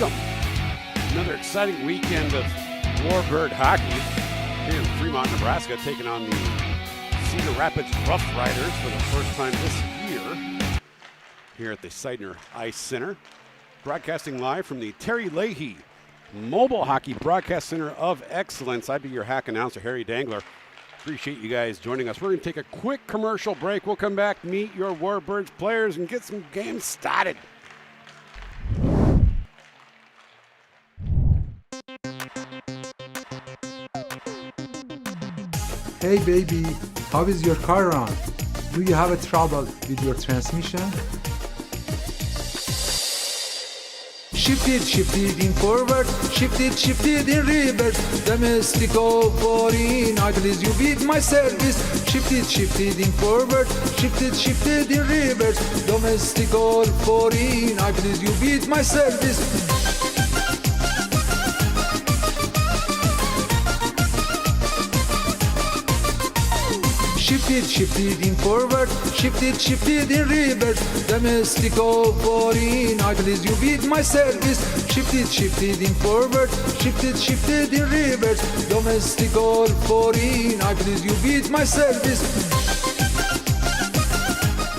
welcome. Another exciting weekend of Warbird hockey here in Fremont, Nebraska, taking on the Cedar Rapids Roughriders for the first time this year here at the Cedar Ice Center. Broadcasting live from the Terry Leahy Mobile Hockey Broadcast Center of Excellence. I'd be your hack announcer, Harry Dangler. Appreciate you guys joining us. We're going to take a quick commercial break. We'll come back, meet your Warbirds players, and get some games started. Hey baby, how is your car run? Do you have a trouble with your transmission? Shift it in forward, shift it in reverse. Domestic or foreign, I please you with my service. Shift it in forward, shift it in reverse. Domestic or foreign, I please you with my service. Shift it in forward, shift it in reverse. Domestic or foreign, I please you with my service. Shift it in forward, shift it in reverse. Domestic or foreign, I please you with my service.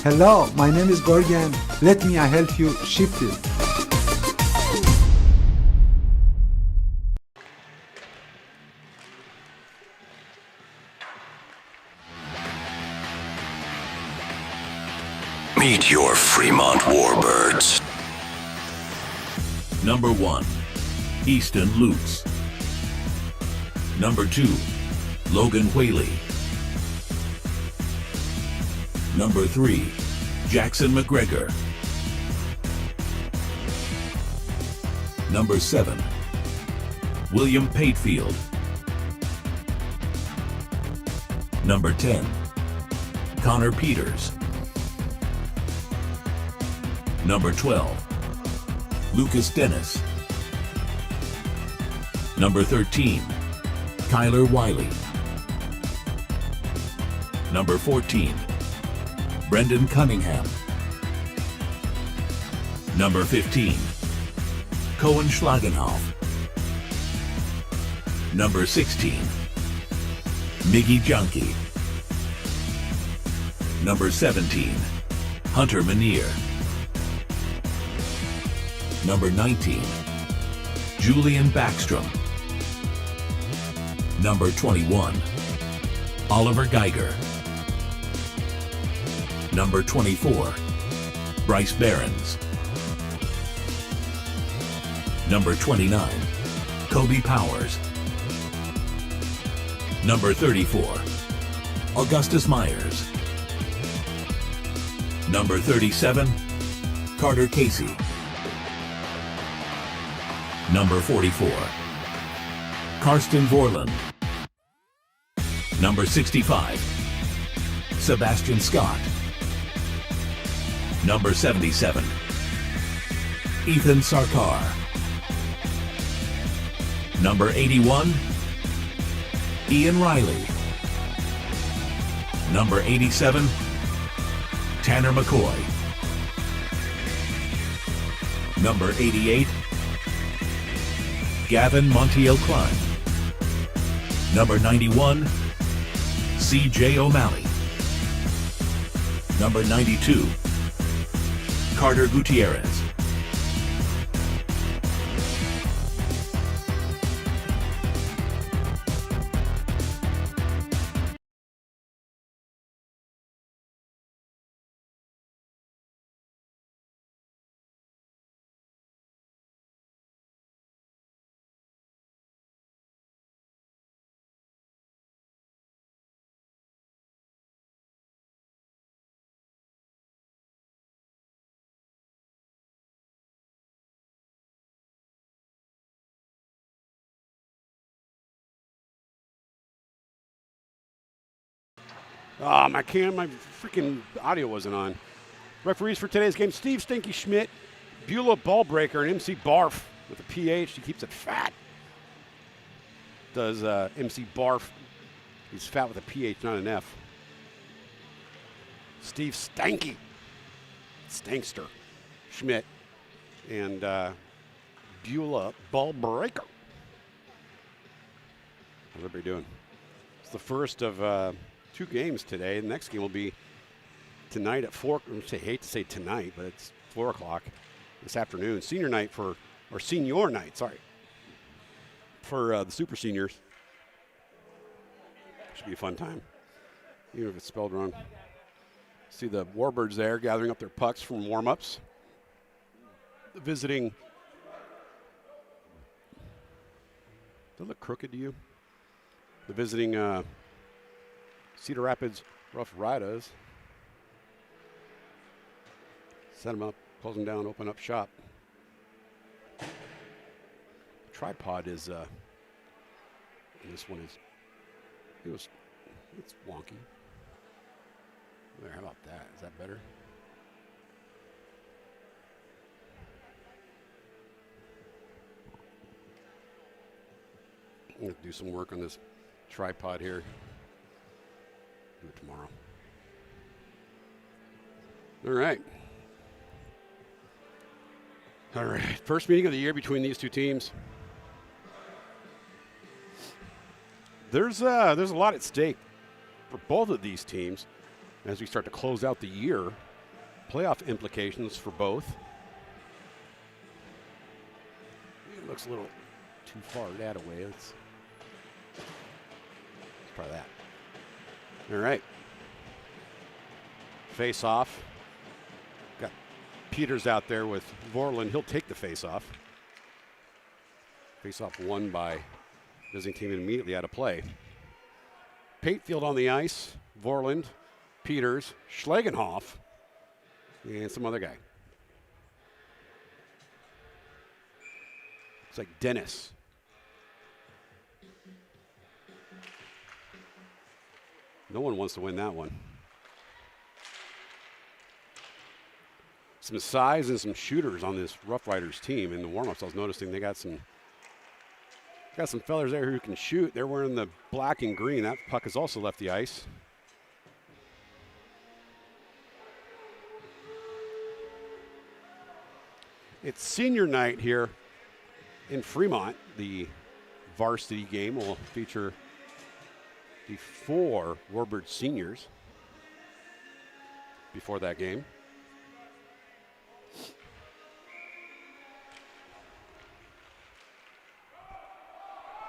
Hello, my name is Gorgon. Let me help you shift it. Meet your Fremont Warbirds. Number 1, Easton Lutz. Number 2, Logan Whaley. Number 3, Jackson McGregor. Number 7, William Patefield. Number 10, Connor Peters. Number 12, Lucas Dennis. Number 13, Kyler Wiley. Number 14, Brendan Cunningham. Number 15, Cohen Schlagenhoff. Number 16, Miggy Junkie. Number 17, Hunter Manier. Number 19, Julian Backstrom. Number 21, Oliver Geiger. Number 24, Bryce Behrens. Number 29, Kobe Powers. Number 34, Augustus Myers. Number 37, Carter Casey. Number 44, Karsten Vorland. Number 65, Sebastian Scott. Number 77, Ethan Sarkar. Number 81, Ian Riley. Number 87, Tanner McCoy. Number 88, Gavin Montiel Klein. Number 91, C.J. O'Malley. Number 92, Carter Gutierrez. My freaking audio wasn't on. Referees for today's game, Steve Stinky Schmidt, Beulah Ballbreaker, and MC Barf with a PH. He keeps it fat. Does MC Barf. He's fat with a PH, not an F. Steve Stanky, Stankster Schmidt, and Beulah ball breaker. How's everybody doing? It's the first of 2 games today. The next game will be tonight at 4. I hate to say tonight, but it's 4 o'clock this afternoon. Senior night for the super seniors. Should be a fun time, even if it's spelled wrong. See the Warbirds there gathering up their pucks from warm-ups. Visiting. Does it look crooked to you? The visiting Cedar Rapids Roughriders. Set them up, close them down, open up shop. The tripod is, this one is, it's wonky. There, how about that? Is that better? I'm going to do some work on this tripod here. Do it tomorrow. All right. All right. First meeting of the year between these 2 teams. There's a lot at stake for both of these teams as we start to close out the year. Playoff implications for both. It looks a little too far that away. Let's try that. All right. Face off. Got Peters out there with Vorland. He'll take the face off. Face off won by visiting team immediately out of play. Patefield on the ice. Vorland, Peters, Schlegenhoff, and some other guy. It's like Dennis. No one wants to win that one. Some size and some shooters on this Roughriders team in the warm-ups. I was noticing they got some fellas there who can shoot. They're wearing the black and green. That puck has also left the ice. It's senior night here in Fremont. The varsity game will feature the 4 Warbirds seniors before that game.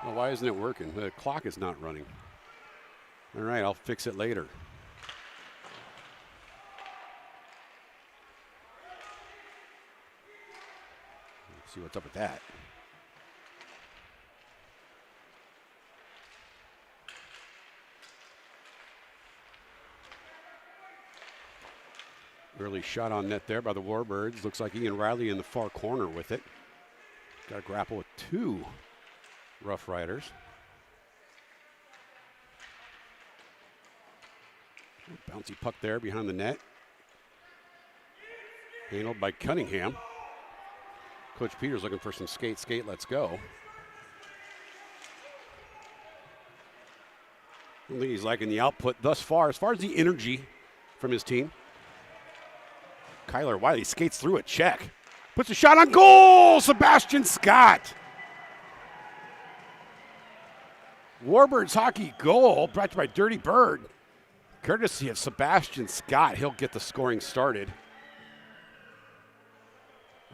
Well, why isn't it working? The clock is not running. All right, I'll fix it later. Let's see what's up with that. Early shot on net there by the Warbirds. Looks like Ian Riley in the far corner with it. Got to grapple with 2 Roughriders. Bouncy puck there behind the net. Handled by Cunningham. Coach Peters looking for some skate, let's go. I don't think he's liking the output thus far. As far as the energy from his team. Kyler Wiley skates through a check. Puts a shot on goal! Sebastian Scott! Warbirds hockey goal brought to you by Dirty Bird. Courtesy of Sebastian Scott. He'll get the scoring started.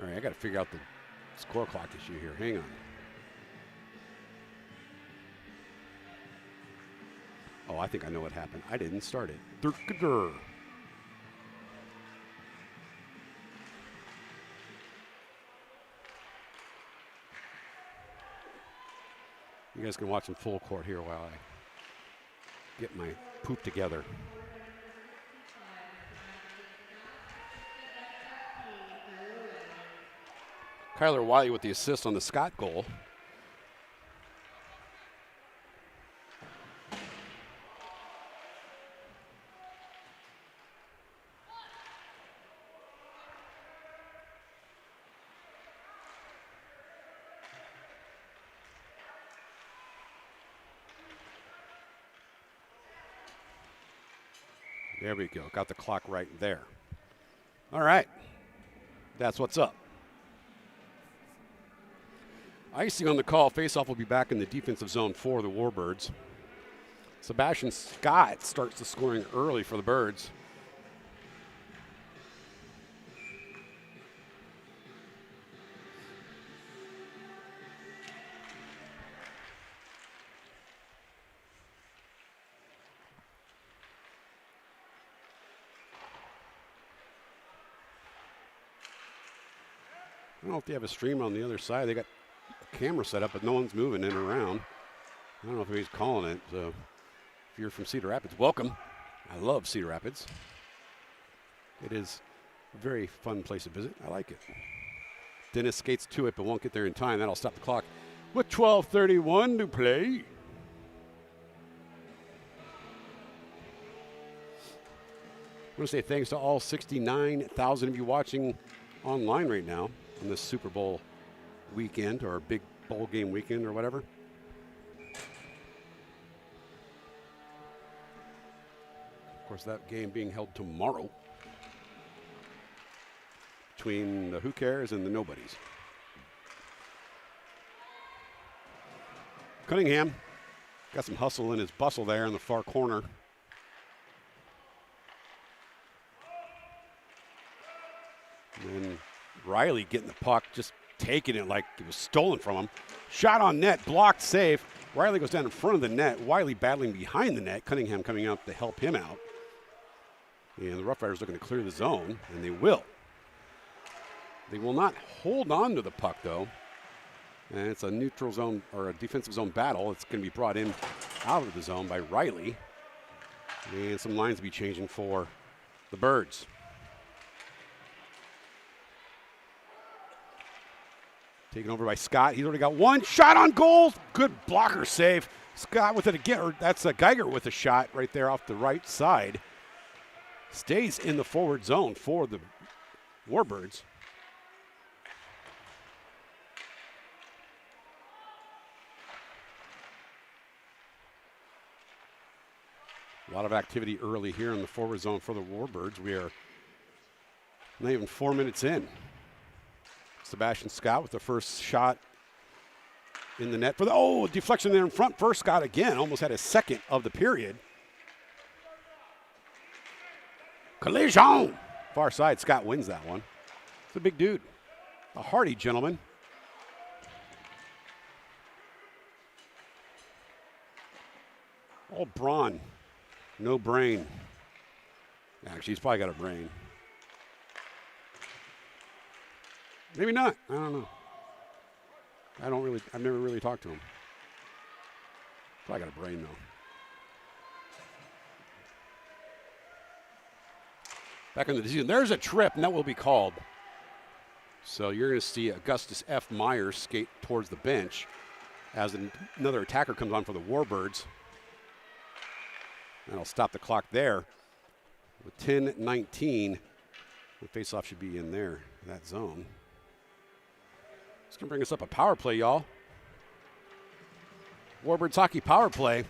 All right, I got to figure out the score clock issue here. Hang on. Oh, I think I know what happened. I didn't start it. Durr. You guys can watch in full court here while I get my poop together. Kyler Wiley with the assist on the Scott goal. There we go. Got the clock right there. All right. That's what's up. Icing on the call. Faceoff will be back in the defensive zone for the Warbirds. Sebastian Scott starts the scoring early for the Birds. I don't know if they have a stream on the other side. They got a camera set up, but no one's moving in and around. I don't know if anybody's calling it. So if you're from Cedar Rapids, welcome. I love Cedar Rapids. It is a very fun place to visit. I like it. Dennis skates to it, but won't get there in time. That'll stop the clock with 12:31 to play. I want to say thanks to all 69,000 of you watching online right now on this Super Bowl weekend or big bowl game weekend or whatever. Of course, that game being held tomorrow between the Who Cares and the Nobodies. Cunningham got some hustle in his bustle there in the far corner. And then Riley getting the puck, just taking it like it was stolen from him. Shot on net, blocked, save. Riley goes down in front of the net. Wiley battling behind the net. Cunningham coming out to help him out. And the Roughriders looking to clear the zone, and they will. They will not hold on to the puck, though. And it's a neutral zone or a defensive zone battle. It's going to be brought in out of the zone by Riley. And some lines to be changing for the Birds. Taken over by Scott. He's already got one shot on goal. Good blocker save. Scott with it again. Or that's Geiger with a shot right there off the right side. Stays in the forward zone for the Warbirds. A lot of activity early here in the forward zone for the Warbirds. We are not even 4 minutes in. Sebastian Scott with the first shot in the net for the, deflection there in front. First Scott again, almost had his second of the period. Collision! Far side, Scott wins that one. It's a big dude. A hardy gentleman. All brawn, no brain. Actually, he's probably got a brain. Maybe not. I don't know. I've never really talked to him. Probably got a brain, though. Back in the season, there's a trip, and that will be called. So you're going to see Augustus F. Myers skate towards the bench as another attacker comes on for the Warbirds. That'll stop the clock there. With 10:19, the faceoff should be in there, that zone. It's going to bring us up a power play, y'all. Warbirds hockey power play.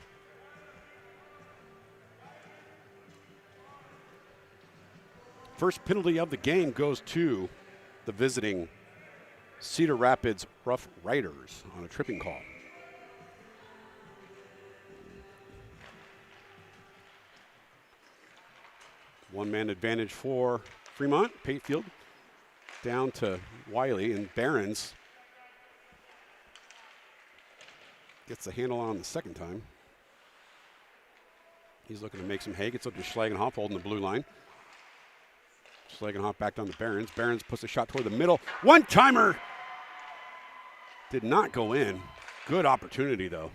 First penalty of the game goes to the visiting Cedar Rapids Roughriders on a tripping call. One-man advantage for Fremont. Patefield down to Wiley, and Barons gets the handle on the second time. He's looking to make some hay. Gets up to Schlagenhoff holding the blue line. Schlagenhoff back down to Barons. Barons puts a shot toward the middle. One-timer! Did not go in. Good opportunity, though,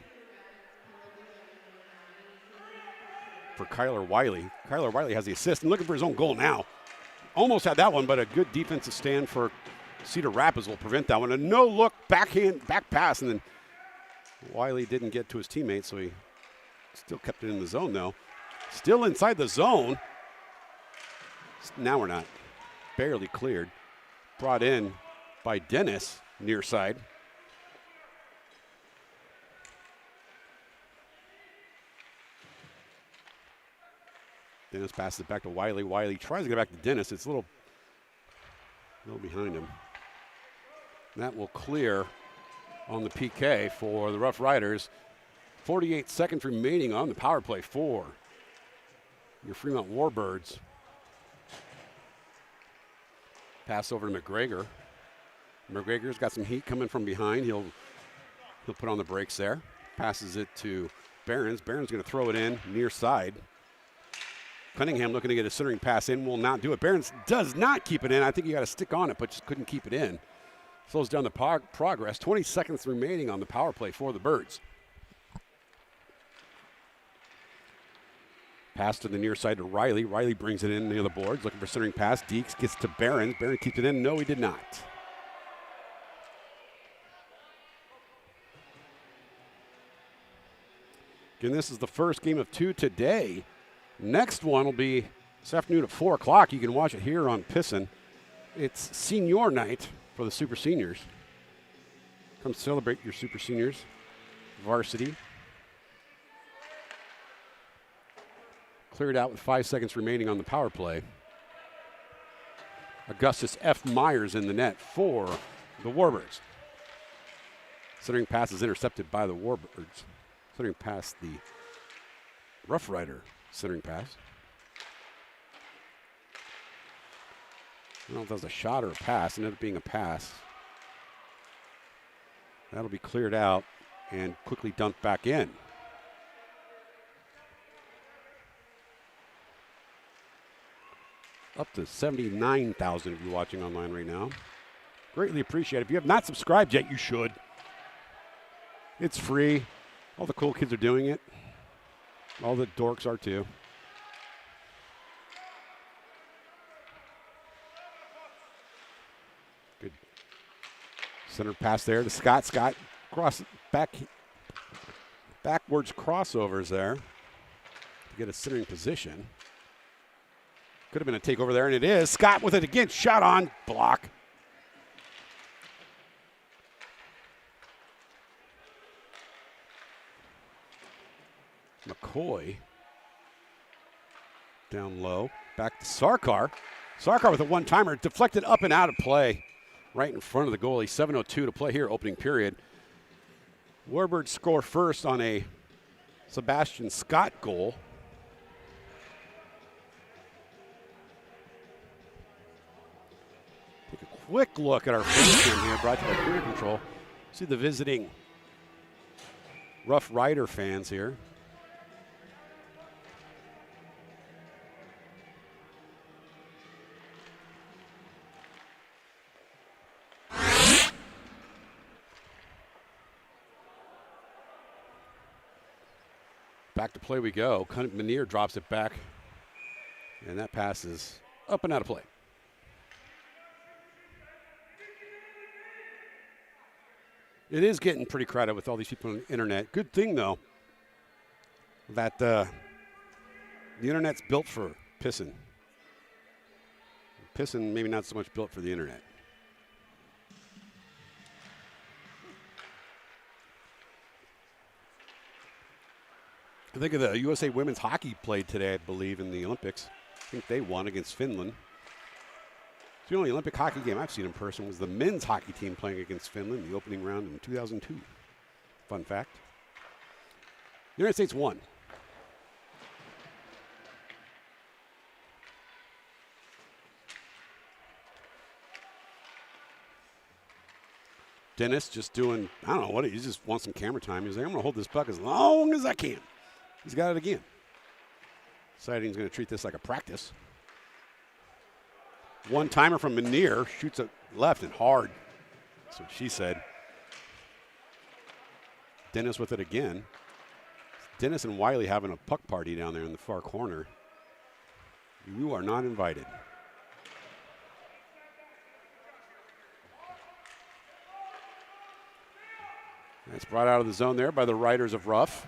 for Kyler Wiley. Kyler Wiley has the assist and looking for his own goal now. Almost had that one, but a good defensive stand for Cedar Rapids will prevent that one. A no-look back pass, and then Wiley didn't get to his teammate, so he still kept it in the zone, though. Still inside the zone. Now we're not. Barely cleared. Brought in by Dennis, near side. Dennis passes it back to Wiley. Wiley tries to get back to Dennis. It's a little behind him. That will clear on the PK for the Roughriders. 48 seconds remaining on the power play for your Fremont Warbirds. Pass over to McGregor. McGregor's got some heat coming from behind. He'll put on the brakes there. Passes it to Behrens. Behrens going to throw it in near side. Cunningham looking to get a centering pass in, will not do it. Behrens does not keep it in. I think he got to stick on it, but just couldn't keep it in. Slows down the progress. 20 seconds remaining on the power play for the Birds. Pass to the near side to Riley. Riley brings it in near the boards, looking for centering pass. Deeks gets to Behrens. Behrens keeps it in. No, he did not. Again, this is the first game of 2 today. Next one will be this afternoon at 4 o'clock. You can watch it here on Pisson. It's senior night for the Super Seniors. Come celebrate your Super Seniors. Varsity. Cleared out with 5 seconds remaining on the power play. Augustus F. Myers in the net for the Warbirds. Centering pass is intercepted by the Warbirds. Centering pass the Rough Rider. Centering pass. I don't know if that was a shot or a pass. It ended up being a pass. That'll be cleared out and quickly dumped back in. Up to 79,000 of you watching online right now. Greatly appreciate it. If you have not subscribed yet, you should. It's free. All the cool kids are doing it. All the dorks are too. Good center pass there to Scott. Scott backwards crossovers there to get a centering position. Could have been a takeover there, and it is. Scott with it again. Shot on. Block. McCoy down low. Back to Sarkar. Sarkar with a one-timer. Deflected up and out of play. Right in front of the goalie. 7:02 to play here, opening period. Warbirds score first on a Sebastian Scott goal. Take a quick look at our first game here, brought to you by Career Control. See the visiting Rough Rider fans here. Back to play we go. Manier drops it back, and that pass is up and out of play. It is getting pretty crowded with all these people on the internet. Good thing, though, that the internet's built for Pisson. Pisson maybe not so much built for the internet. I think of the USA women's hockey played today, I believe, in the Olympics. I think they won against Finland. The only Olympic hockey game I've seen in person was the men's hockey team playing against Finland in the opening round in 2002. Fun fact. The United States won. Dennis just doing, I don't know what, he just wants some camera time. He's like, I'm going to hold this puck as long as I can. He's got it again. Deciding he's going to treat this like a practice. One-timer from Manier. Shoots it left and hard. That's what she said. Dennis with it again. Dennis and Wiley having a puck party down there in the far corner. You are not invited. That's brought out of the zone there by the Riders of Rough.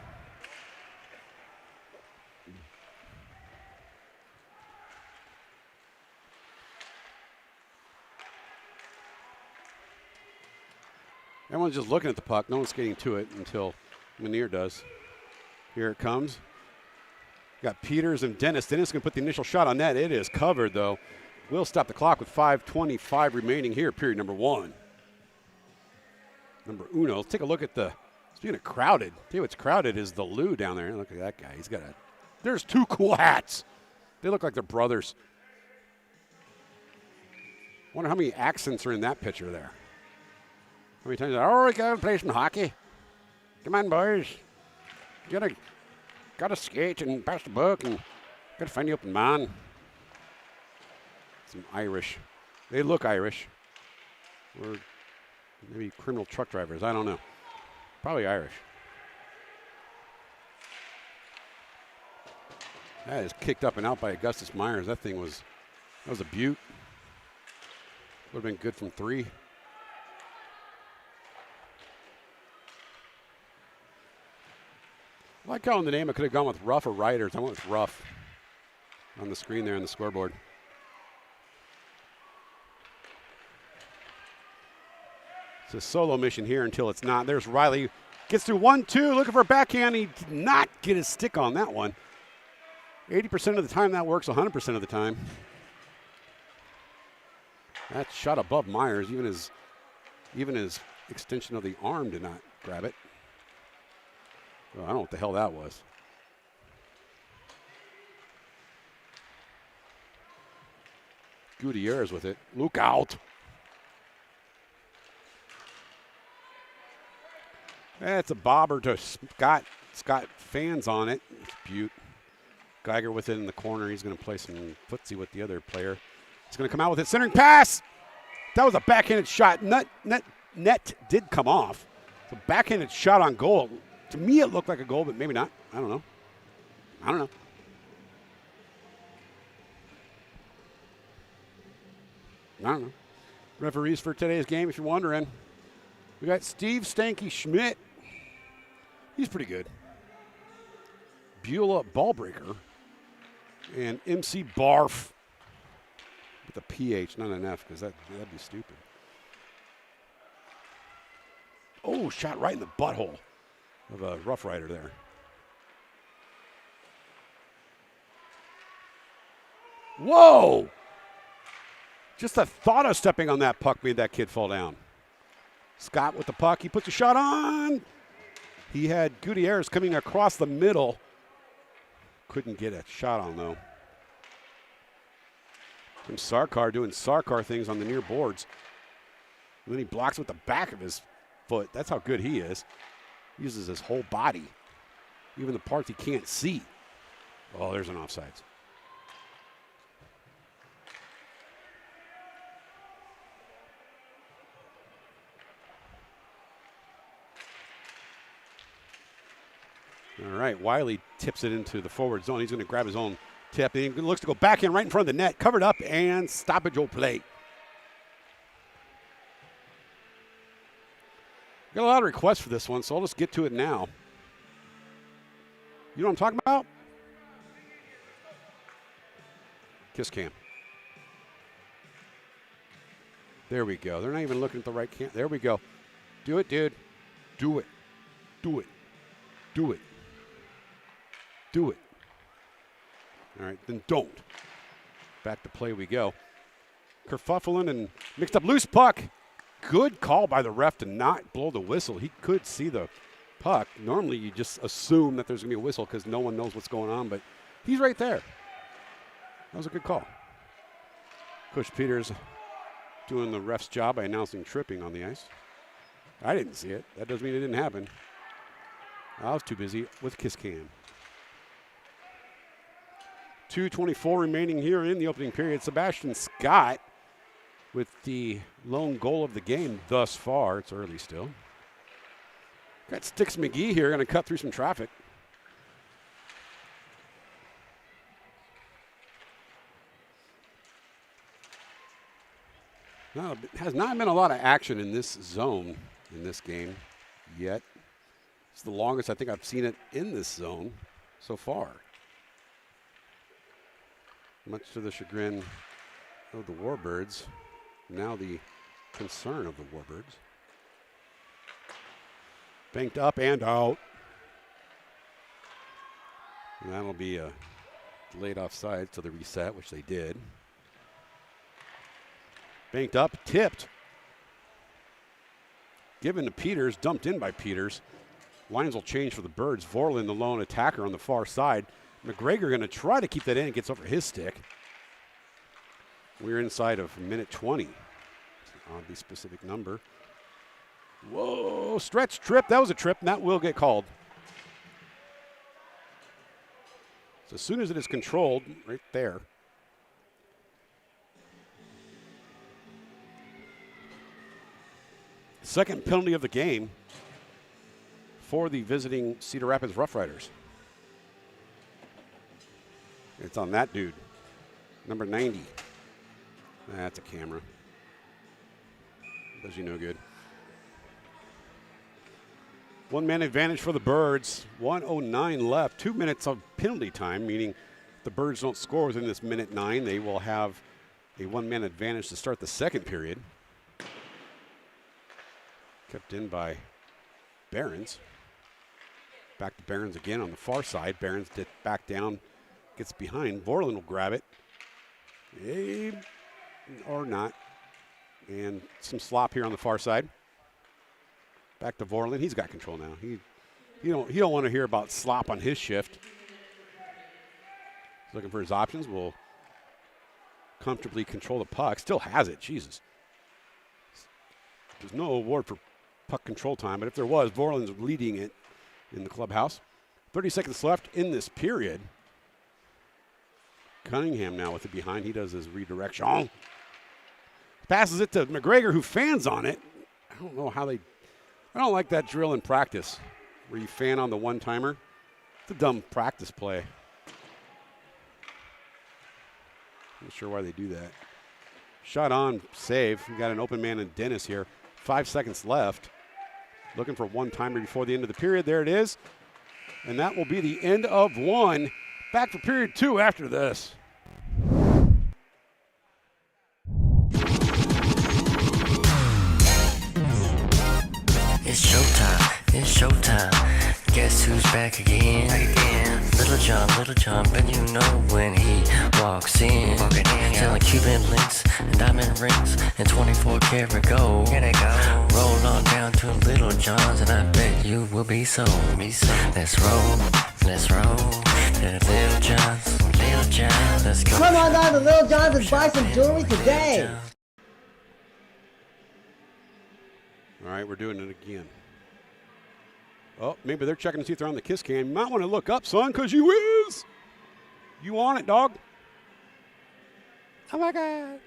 Everyone's just looking at the puck. No one's skating to it until Manier does. Here it comes. Got Peters and Dennis. Dennis can put the initial shot on that. It is covered, though. We'll stop the clock with 5:25 remaining here, period number 1. number uno. Let's take a look at the, speaking of crowded, tell you what's crowded is the Lou down there. Look at that guy. He's got there's two cool hats. They look like they're brothers. Wonder how many accents are in that picture there. How many times, oh, we gotta play some hockey. Come on, boys. Gotta skate and pass the buck and gotta find the open man. Some Irish. They look Irish. Or maybe criminal truck drivers. I don't know. Probably Irish. That is kicked up and out by Augustus Myers. That was a beaut. Would have been good from 3. I like how in the name I could have gone with Rough or Riders. I went with Rough on the screen there on the scoreboard. It's a solo mission here until it's not. There's Riley. Gets through 1-2, looking for a backhand. He did not get his stick on that one. 80% of the time that works, 100% of the time. That shot above Myers. Even his extension of the arm did not grab it. Well, I don't know what the hell that was. Gutierrez with it. Look out. That's a bobber to Scott. Scott fans on it. It's Butte. Geiger with it in the corner. He's going to play some footsie with the other player. He's going to come out with it. Centering pass. That was a backhanded shot. Net did come off. So backhanded shot on goal. To me, it looked like a goal, but maybe not. I don't know. Referees for today's game, if you're wondering. We got Steve Stanky Schmidt. He's pretty good. Beulah Ballbreaker. And MC Barf. With a PH, not an F, because that'd be stupid. Oh, shot right in the butthole of a Rough Rider there. Whoa! Just the thought of stepping on that puck made that kid fall down. Scott with the puck. He puts a shot on. He had Gutierrez coming across the middle. Couldn't get a shot on, though. And Sarkar doing Sarkar things on the near boards. And then he blocks with the back of his foot. That's how good he is. He uses his whole body, even the parts he can't see. Oh, there's an offsides. All right, Wiley tips it into the forward zone. He's going to grab his own tip. He looks to go back in right in front of the net, covered up, and stoppage will play. Got a lot of requests for this one, so I'll just get to it now. You know what I'm talking about? Kiss cam. There we go. They're not even looking at the right cam. There we go. Do it, dude. Do it. Do it. Do it. Do it. All right, then don't. Back to play we go. Kerfuffling and mixed up loose puck. Good call by the ref to not blow the whistle. He could see the puck. Normally you just assume that there's going to be a whistle because no one knows what's going on, but he's right there. That was a good call. Coach Peters doing the ref's job by announcing tripping on the ice. I didn't see it. That doesn't mean it didn't happen. I was too busy with kiss cam. 2:24 remaining here in the opening period. Sebastian Scott with the lone goal of the game thus far. It's early still. Got Sticks McGee here, going to cut through some traffic. Now, it has not been a lot of action in this zone in this game yet. It's the longest I think I've seen it in this zone so far. Much to the chagrin of the Warbirds, now the concern of the Warbirds. Banked up and out. And that'll be a delayed offside to the reset, which they did. Banked up, tipped. given to Peters, dumped in by Peters. Lines will change for the Birds. Vorlin, the lone attacker on the far side. McGregor going to try to keep that in. It gets over his stick. We're inside of minute 20. It's an oddly specific number. Whoa, stretch trip. That was a trip, and that will get called. So as soon as it is controlled, right there. Second penalty of the game for the visiting Cedar Rapids Roughriders. It's on that dude, number 90. That's a camera. Does you no good. 1-man advantage for the Birds. 1:09 left. 2 minutes of penalty time, meaning if the Birds don't score within this minute 9, they will have a 1-man advantage to start the second period. Kept in by Behrens. Back to Behrens again on the far side. Behrens did back down, gets behind. Vorlin will grab it. Or not. And some slop here on the far side. Back to Vorlin. He's got control now. He don't want to hear about slop on his shift. He's looking for his options. Will comfortably control the puck. Still has it. Jesus. There's no award for puck control time, but if there was, Vorlin's leading it in the clubhouse. 30 seconds left in this period. Cunningham now with it behind. He does his redirection. Passes it to McGregor, who fans on it. I don't know how they... I don't like that drill in practice where you fan on the one-timer. It's a dumb practice play. Not sure why they do that. Shot on, save. We got an open man in Dennis here. 5 seconds left. Looking for one-timer before the end of the period. There it is. And that will be the end of one. Back for period 2 after this. It's showtime, it's showtime. Guess who's back again? Little John, but you know when he walks in. Selling Cuban links and diamond rings and 24 karat gold. Here they go. Roll on down to Little John's and I bet you will be sold. Let's roll to Little John's, let's go. Come on down to Little John's and buy some jewelry today. All right, we're doing it again. Oh, maybe they're checking to see if they're on the kiss cam. You might want to look up, son, because you is. You on it, dog. Oh, my God.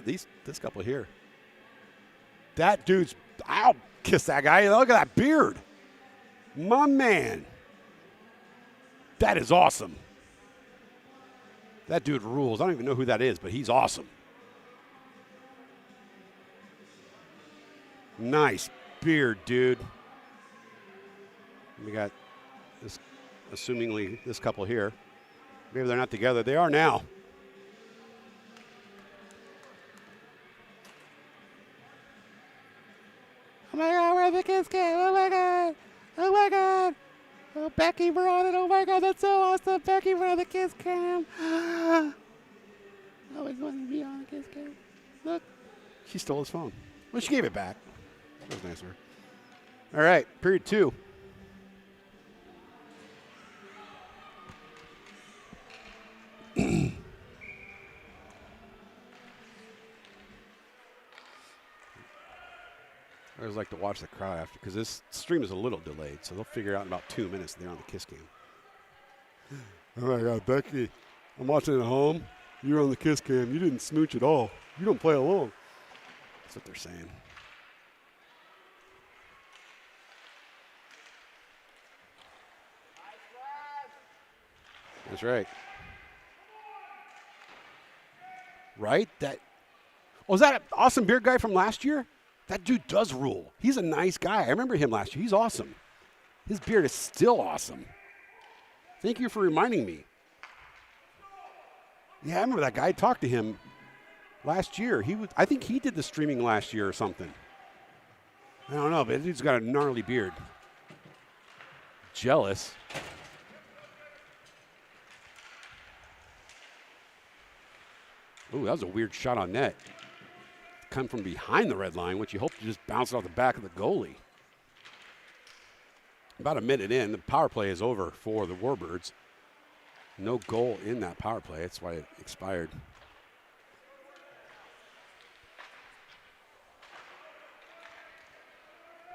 This couple here. That dude's, I'll kiss that guy. Look at that beard. My man. That is awesome. That dude rules. I don't even know who that is, but he's awesome. Nice beard, dude. We got this, assumingly this couple here. Maybe they're not together. They are now. Oh my God, where's the kiss cam? Oh my God. Oh my God. Oh, Becky, we're on it. Oh my God, that's so awesome. Becky, we're on the kiss cam. I always wanted to be on the kiss cam. Look. She stole his phone. Well, she gave it back. That was nice of her. All right, period 2. I always like to watch the crowd after because this stream is a little delayed, so they'll figure it out in about 2 minutes and they're on the kiss cam. Oh my God, Becky, I'm watching at home. You're on the kiss cam. You didn't smooch at all. You don't play along. That's what they're saying. That's right. Right? Was that an awesome beard guy from last year? That dude does rule. He's a nice guy. I remember him last year. He's awesome. His beard is still awesome. Thank you for reminding me. Yeah, I remember that guy. I talked to him last year. I think he did the streaming last year or something. I don't know, but he's got a gnarly beard. Jealous. Ooh, that was a weird shot on net. come from behind the red line, which you hope to just bounce it off the back of the goalie. About a minute in, the power play is over for the Warbirds. No goal in that power play. That's why it expired.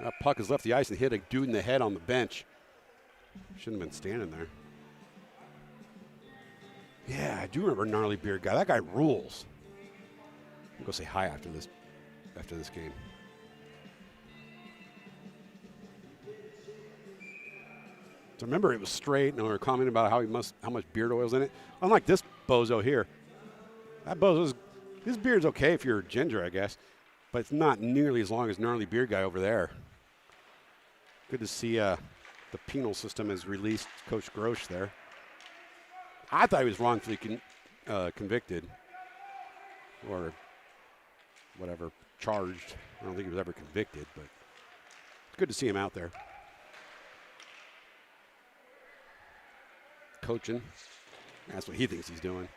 That puck has left the ice and hit a dude in the head on the bench. Shouldn't have been standing there. Yeah, I do remember Gnarly Beard Guy. That guy rules. I'll go say hi after this game. So remember, it was straight, and we were commenting about how much beard oil's in it. Unlike this bozo here, that bozo's, his beard's okay if you're ginger, I guess, but it's not nearly as long as Gnarly Beard Guy over there. Good to see the penal system has released Coach Grosh there. I thought he was wrongfully convicted or whatever, charged. I don't think he was ever convicted, but it's good to see him out there. Coaching. That's what he thinks he's doing.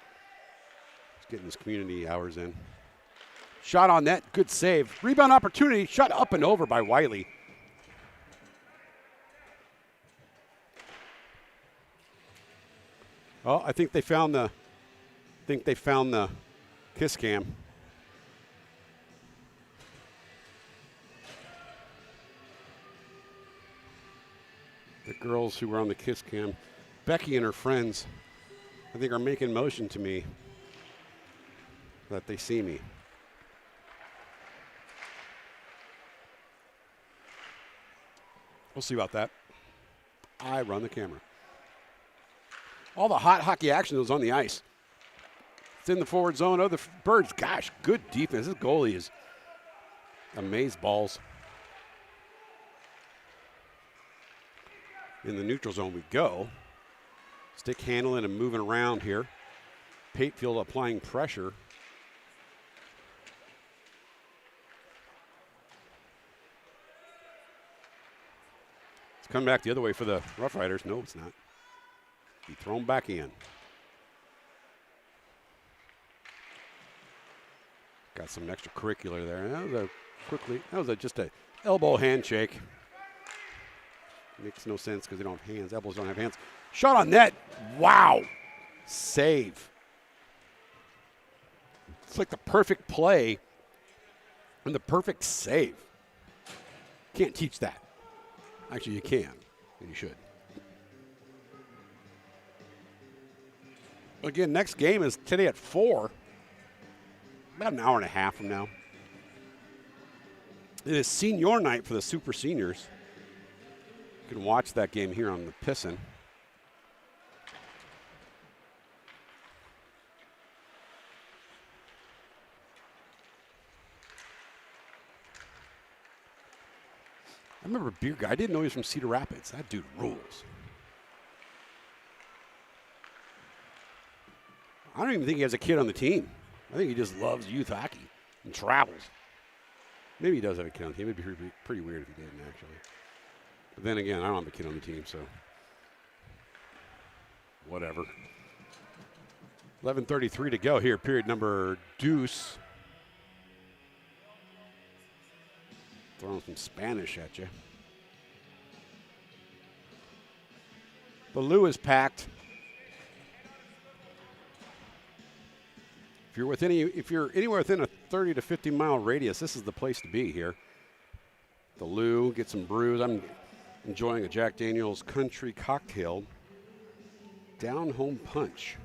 He's getting his community hours in. Shot on net. Good save. Rebound opportunity. Shot up and over by Wiley. Oh, I think they found the kiss cam. The girls who were on the kiss cam, Becky and her friends, I think are making motion to me that they see me. We'll see about that. I run the camera. All the hot hockey action was on the ice. It's in the forward zone of the Birds. Gosh, good defense. This goalie is amazeballs. In the neutral zone we go. Stick handling and moving around here. Patefield applying pressure. It's coming back the other way for the Roughriders. No, it's not. Be thrown back in. Got some extracurricular there. That was just a elbow handshake. Makes no sense because they don't have hands. Elbows don't have hands. Shot on net. Wow. Save. It's like the perfect play and the perfect save. Can't teach that. Actually, you can, and you should. Again, next game is today at 4. About an hour and a half from now. It is senior night for the super seniors. You can watch that game here on the Pissin. I remember Beer Guy. I didn't know he was from Cedar Rapids. That dude rules. I don't even think he has a kid on the team. I think he just loves youth hockey and travels. Maybe he does have a kid on the team. It would be pretty weird if he didn't, actually. But then again, I don't have a kid on the team, so whatever. 11:33 to go here, period number deuce. Throwing some Spanish at you. The loo is packed. If you're anywhere within a 30 to 50 mile radius, this is the place to be here. The loo, get some brews. I'm enjoying a Jack Daniel's Country Cocktail. Down Home Punch.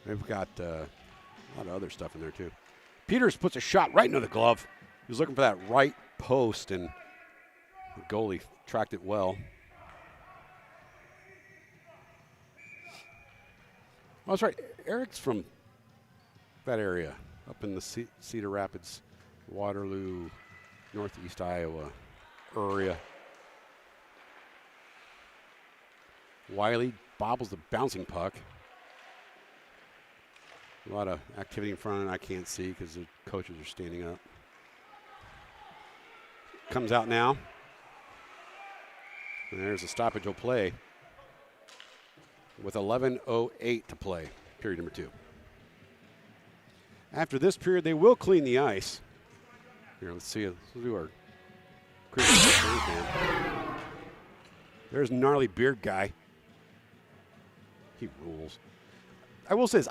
They've got a lot of other stuff in there too. Peters puts a shot right into the glove. He was looking for that right post, and the goalie tracked it well. Oh, that's right. Eric's from that area, up in the Cedar Rapids, Waterloo, Northeast Iowa area. Wiley bobbles the bouncing puck. A lot of activity in front, and I can't see because the coaches are standing up. Comes out now. And there's a stoppage of play with 11:08 to play, period number 2. After this period, they will clean the ice. Here, let's see. Let's do our Christmas train cam. There's gnarly beard guy. He rules. I will say this,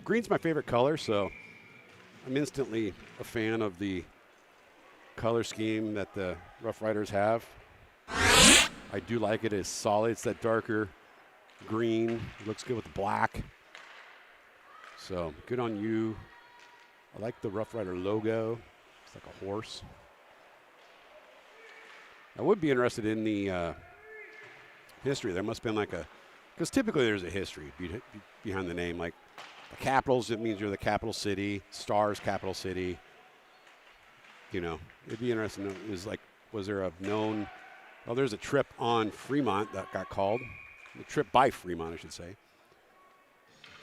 green's my favorite color, so I'm instantly a fan of the color scheme that the Roughriders have. I do like it. It's solid. It's that darker green. It looks good with the black. So good on you. I like the Roughrider logo. It's like a horse. I would be interested in the history. There must have been like because typically there's a history behind the name. Like the Capitals, it means you're the capital city. Stars, capital city. You know, it'd be interesting. Was there a known, there's a trip on Fremont that got called. A trip by Fremont, I should say.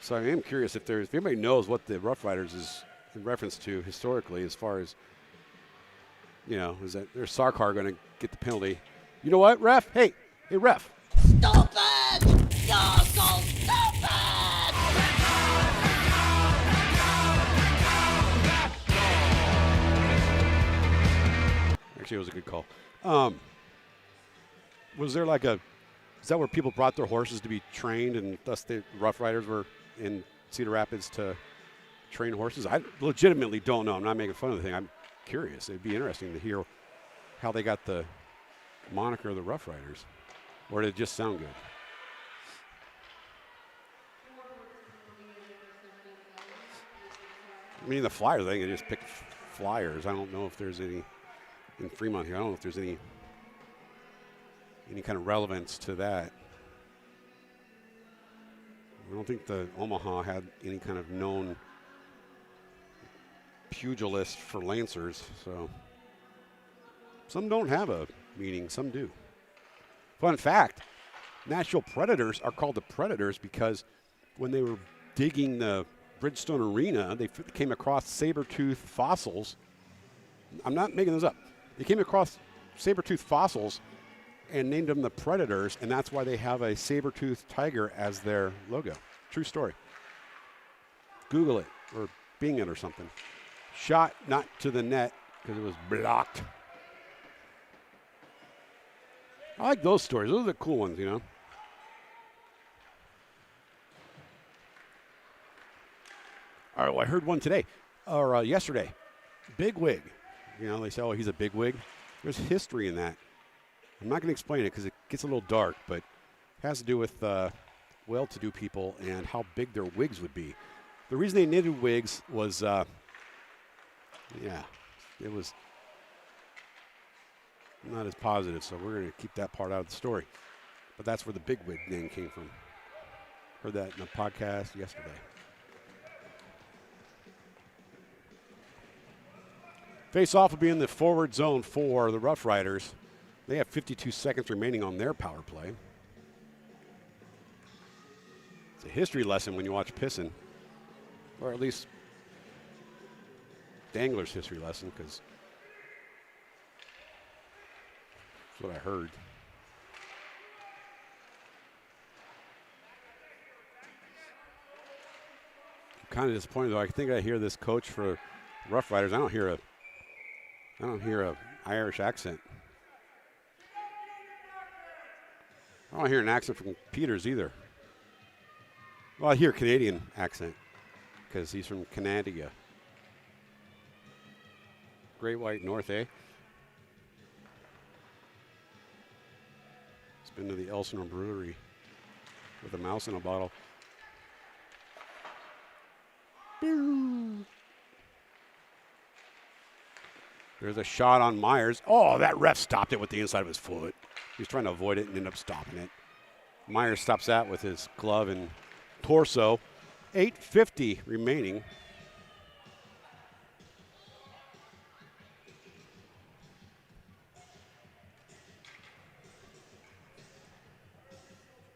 So I am curious if anybody knows what the Roughriders is in reference to historically, as far as, is that their Sarkar going to get the penalty? You know what, ref? Hey, ref. Stupid! You're so stupid! Actually, it was a good call. Was there is that where people brought their horses to be trained, and thus the Roughriders were in Cedar Rapids to train horses? I legitimately don't know. I'm not making fun of the thing. I'm curious. It'd be interesting to hear how they got the moniker of the Roughriders, or did it just sound good? I mean, the Flyers, I think they just picked Flyers. I don't know if there's any in Fremont here. I don't know if there's any kind of relevance to that. I don't think the Omaha had any kind of known pugilist for Lancers, so some don't have a meaning, some do. Fun fact, Nashville Predators are called the Predators because when they were digging the Bridgestone Arena, they came across saber-tooth fossils. I'm not making this up. They came across saber-tooth fossils and named them the Predators, and that's why they have a saber-toothed tiger as their logo. True story. Google it or Bing it or something. Shot not to the net because it was blocked. I like those stories. Those are the cool ones, All right, well, I heard one today, or yesterday. Bigwig. They say, he's a bigwig. There's history in that. I'm not going to explain it because it gets a little dark, but it has to do with well-to-do people and how big their wigs would be. The reason they knitted wigs was, it was not as positive, so we're going to keep that part out of the story. But that's where the bigwig name came from. Heard that in a podcast yesterday. Face-off will be in the forward zone for the Roughriders. They have 52 seconds remaining on their power play. It's a history lesson when you watch Pissin, or at least Dangler's history lesson, because that's what I heard. I'm kind of disappointed, though. I think I hear this coach for Roughriders. I don't hear a Irish accent. I don't hear an accent from Peters either. Well, I hear a Canadian accent because he's from Canada. Great White North, eh? It's been to the Elsinore Brewery with a mouse in a bottle. There's a shot on Myers. Oh, that ref stopped it with the inside of his foot. He was trying to avoid it and ended up stopping it. Myers stops that with his glove and torso. 8:50 remaining.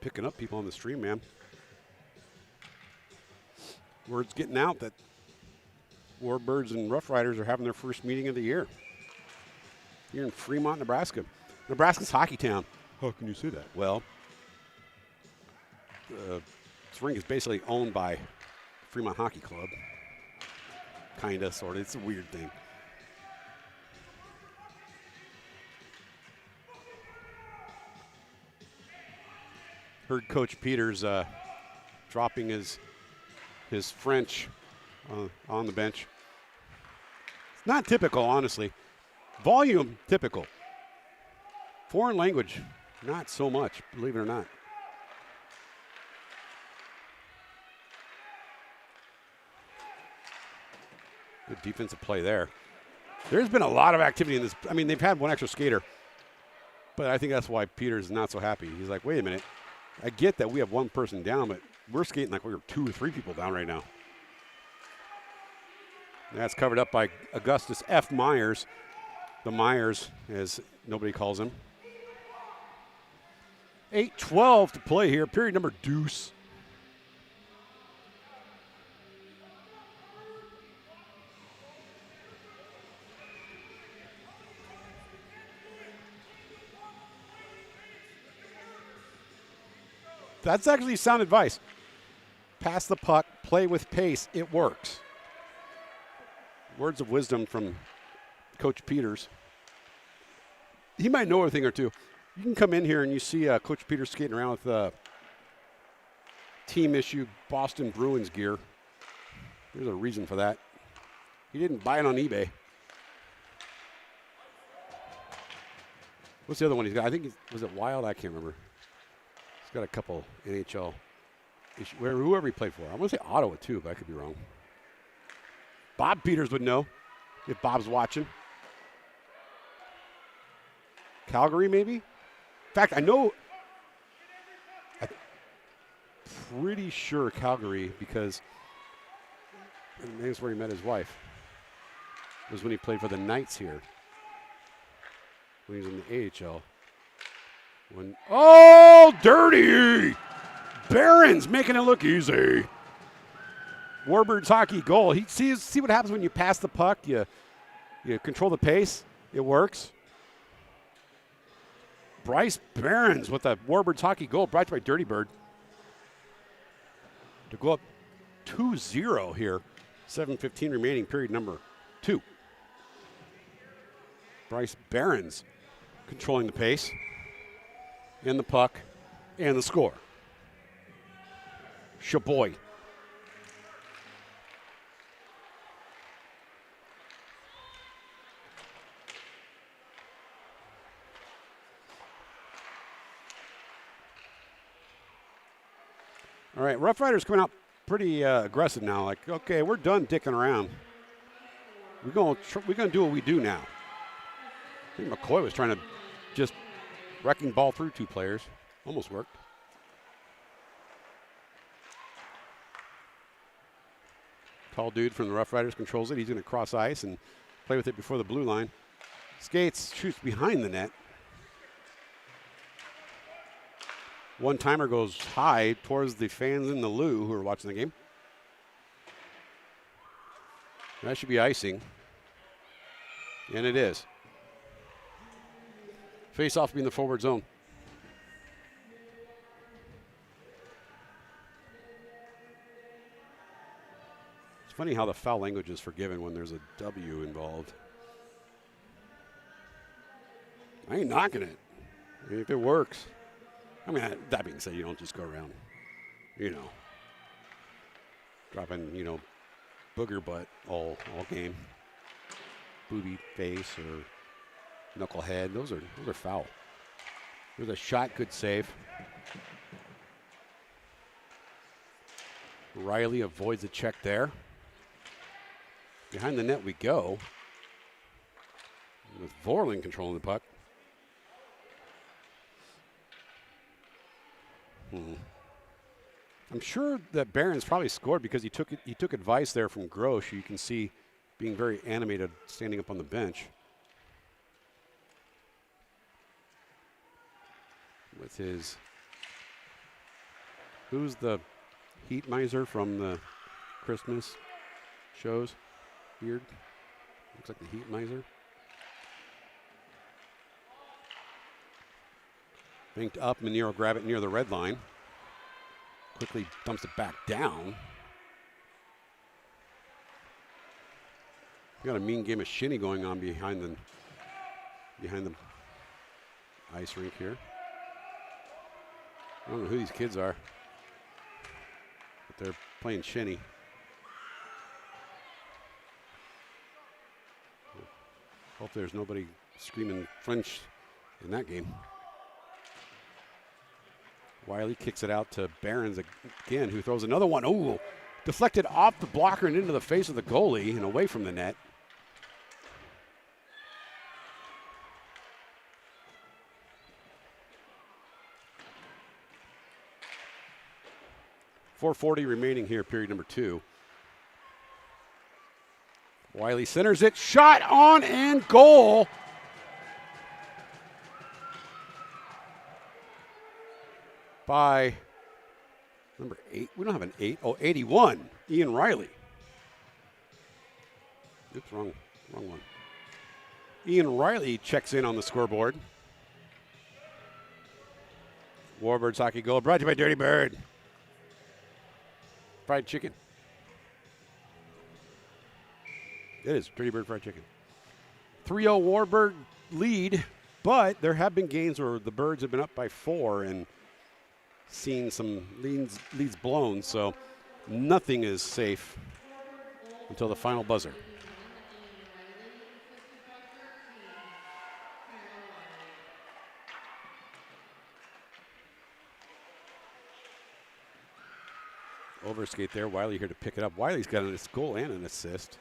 Picking up people on the stream, man. Word's getting out that Warbirds and Roughriders are having their first meeting of the year here in Fremont, Nebraska. Nebraska's hockey town. How can you say that? Well, this rink is basically owned by Fremont Hockey Club. kind of, sort of. It's a weird thing. Heard Coach Peters dropping his French on the bench. It's not typical, honestly. Volume, typical. Foreign language, not so much, believe it or not. Good defensive play there. There's been a lot of activity in this. I mean, they've had one extra skater, but I think that's why Peters is not so happy. He's like, wait a minute. I get that we have one person down, but we're skating like we're 2 or 3 people down right now. That's covered up by Augustus F. Myers. The Myers, as nobody calls him. 8:12 to play here. Period number deuce. That's actually sound advice. Pass the puck, play with pace. It works. Words of wisdom from Coach Peters. He might know a thing or two. You can come in here and you see Coach Peters skating around with team issue Boston Bruins gear. There's a reason for that. He didn't buy it on eBay. What's the other one he's got? I think was it Wild? I can't remember. He's got a couple NHL issue, whoever he played for. I want to say Ottawa too, but I could be wrong. Bob Peters would know if Bob's watching. Calgary, maybe? In fact, I'm pretty sure Calgary, because maybe that's where he met his wife. It was when he played for the Knights here. When he was in the AHL. Oh, dirty! Barron's making it look easy. Warbirds hockey goal. See what happens when you pass the puck. You control the pace. It works. Bryce Barron's with a Warbirds hockey goal brought by Dirty Bird. To go up 2-0 here. 7:15 remaining, period number 2. Bryce Barron's controlling the pace and the puck and the score. Shaboy. All right, Roughriders coming out pretty aggressive now. Like, okay, we're done dicking around. We're gonna do what we do now. I think McCoy was trying to just wrecking ball through 2 players. Almost worked. Tall dude from the Roughriders controls it. He's going to cross ice and play with it before the blue line. Skates, shoots behind the net. One-timer goes high towards the fans in the loo who are watching the game. That should be icing. And it is. Face-off being the forward zone. It's funny how the foul language is forgiven when there's a W involved. I ain't knocking it. I mean, if it works. I mean, that being said, you don't just go around, dropping, booger butt all game. Booby face or knucklehead. Those are foul. There's a shot, good save. Riley avoids a check there. Behind the net we go. With Vorlin controlling the puck. I'm sure that Barron's probably scored because he took advice there from Grosh. You can see being very animated standing up on the bench. With his, who's the heat miser from the Christmas shows? Beard. Looks like the heat miser. Banked up, Manero will grab it near the red line. Quickly dumps it back down. Got a mean game of shinny going on behind the ice rink here. I don't know who these kids are, but they're playing shinny. Hope there's nobody screaming French in that game. Wiley kicks it out to Barons again, who throws another one. Ooh, deflected off the blocker and into the face of the goalie and away from the net. .440 remaining here, period number 2. Wiley centers it, shot on and goal. By number 8. We don't have an 8. Oh, 81. Ian Riley. Oops, wrong one. Ian Riley checks in on the scoreboard. Warbirds hockey goal brought to you by Dirty Bird. Fried chicken. It is Dirty Bird fried chicken. 3-0 Warbird lead, but there have been games where the Birds have been up by 4 and seen some leads blown, so nothing is safe until the final buzzer. Overskate there. Wiley here to pick it up. Wiley's got a goal and an assist,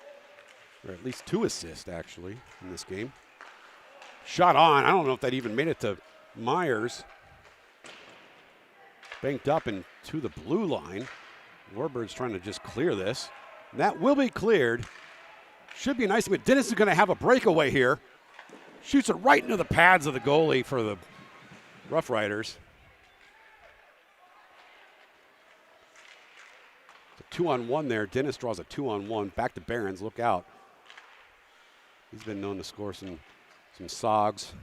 or at least 2 assists actually in this game. Shot on. I don't know if that even made it to Myers. Banked up and to the blue line. Warbirds trying to just clear this. And that will be cleared. Should be nice, but Dennis is going to have a breakaway here. Shoots it right into the pads of the goalie for the Roughriders. It's a 2-on-1 there. Dennis draws a 2-on-1. Back to Barons. Look out. He's been known to score some sogs.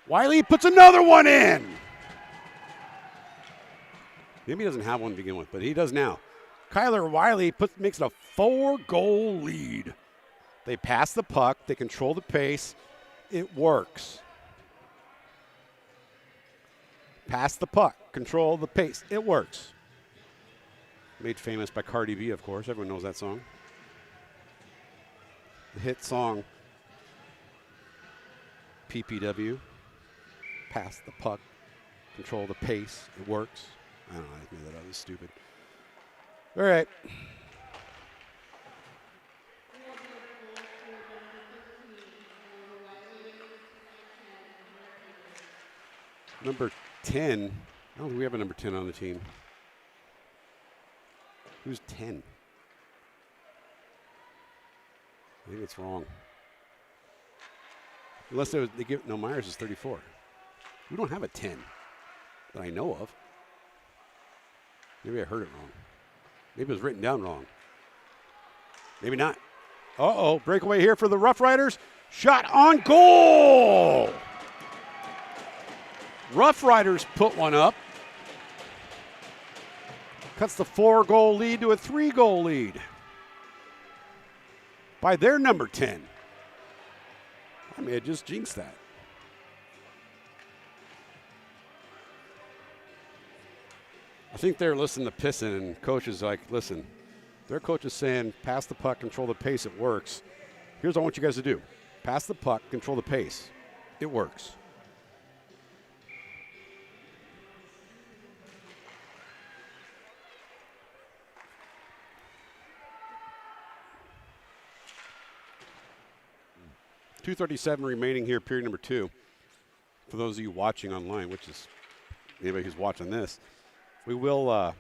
Wiley puts another one in. Maybe he doesn't have one to begin with, but he does now. Kyler Wiley makes it a 4-goal lead. They pass the puck. They control the pace. It works. Pass the puck. Control the pace. It works. Made famous by Cardi B, of course. Everyone knows that song. The hit song, PPW. Pass the puck, control the pace. It works. I don't know. I made that up. It's stupid. All right. Number 10. I don't think we have a number 10 on the team. Who's 10? I think it's wrong. Unless they give, no, Myers is 34. We don't have a 10 that I know of. Maybe I heard it wrong. Maybe it was written down wrong. Maybe not. Uh-oh, breakaway here for the Roughriders. Shot on goal! Roughriders put one up. Cuts the 4-goal lead to a 3-goal lead by their number 10. I may have just jinxed that. I think they're listening to Pisson, and coach is like, listen, their coach is saying, pass the puck, control the pace, it works. Here's what I want you guys to do. Pass the puck, control the pace. It works. .237 remaining here, period number 2. For those of you watching online, which is anybody who's watching this, we will,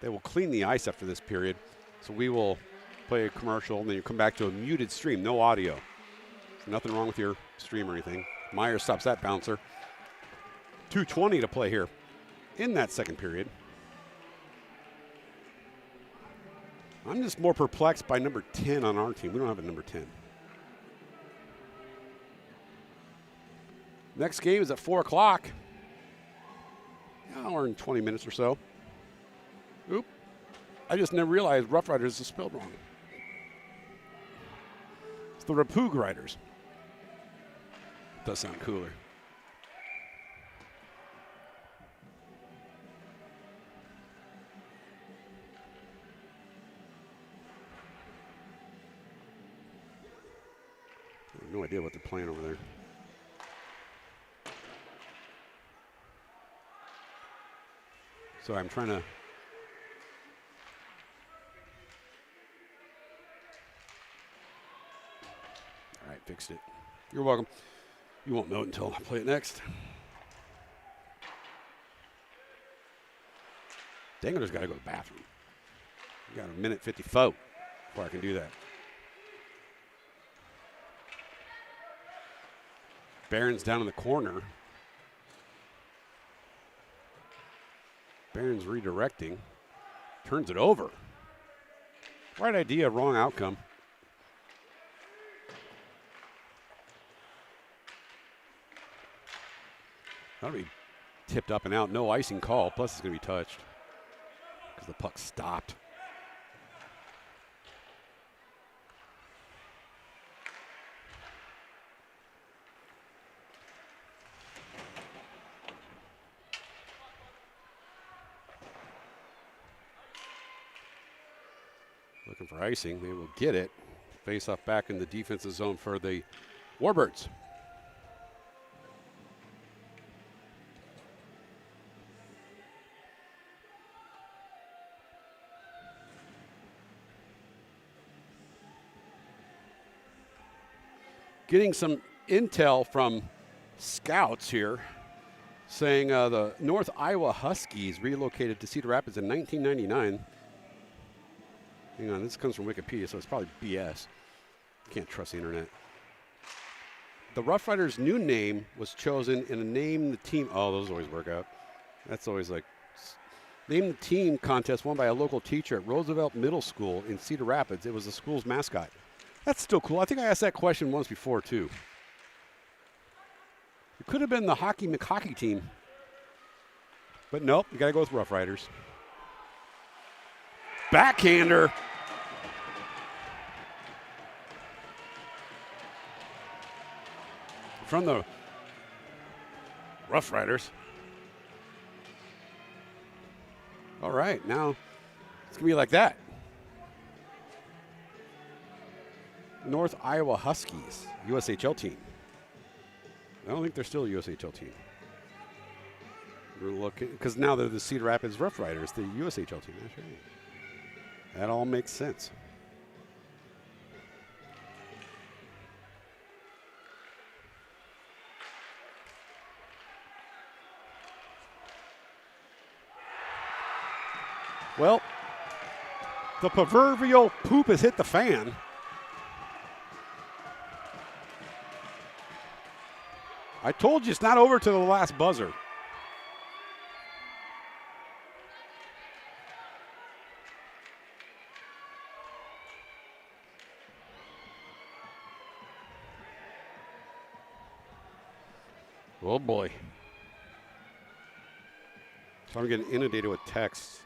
they will clean the ice after this period. So we will play a commercial, and then you come back to a muted stream, no audio. Nothing wrong with your stream or anything. Myers stops that bouncer. 2:20 to play here in that second period. I'm just more perplexed by number 10 on our team. We don't have a number 10. Next game is at 4 o'clock. Hour and 20 minutes or so. Oop. I just never realized Roughriders is spelled wrong. It's the Rapug Riders. Does sound cooler. I have no idea what they're playing over there. So I'm trying to. All right, fixed it. You're welcome. You won't know it until I play it next. Dangler's got to go to the bathroom. We got a minute 54 before I can do that. Barron's down in the corner. Barron's redirecting. Turns it over. Right idea, wrong outcome. That'll be tipped up and out. No icing call. Plus it's going to be touched because the puck stopped. Looking for icing. They will get it. Face off back in the defensive zone for the Warbirds. Getting some intel from scouts here saying the North Iowa Huskies relocated to Cedar Rapids in 1999. Hang on, this comes from Wikipedia, so it's probably BS. Can't trust the internet. The Roughriders' new name was chosen in a name the team. Oh, those always work out. That's always like name the team contest won by a local teacher at Roosevelt Middle School in Cedar Rapids. It was the school's mascot. That's still cool. I think I asked that question once before, too. It could have been the Hockey McHockey team. But nope, you got to go with Roughriders. Backhander. From the Roughriders. All right, now it's going to be like that. North Iowa Huskies, USHL team. I don't think they're still a USHL team. We're looking, because now they're the Cedar Rapids Roughriders, the USHL team. That's right. That all makes sense. Well, the proverbial poop has hit the fan. I told you it's not over to the last buzzer. Oh boy. So I'm getting inundated with texts,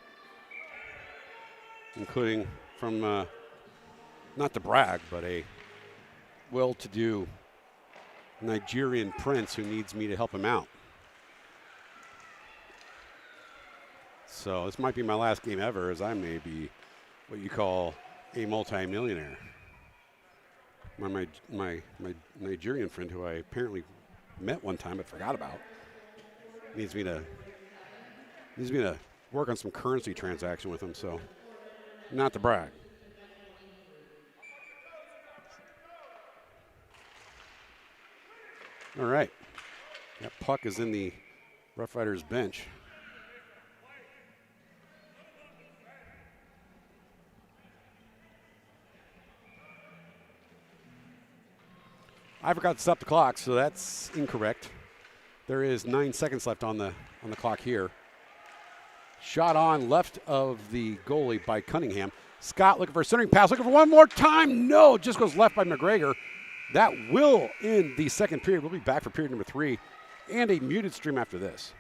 including from, not to brag, but a well-to-do Nigerian prince who needs me to help him out. So this might be my last game ever, as I may be what you call a multi-millionaire. My Nigerian friend, who I apparently met one time but forgot about, needs me to work on some currency transaction with him. So, not to brag. All right. That puck is in the Roughriders bench. I forgot to stop the clock, so that's incorrect. There is 9 seconds left on the clock here. Shot on left of the goalie by Cunningham. Scott looking for a centering pass, looking for one more time. No, just goes left by McGregor. That will end the second period. We'll be back for period number 3 and a muted stream after this.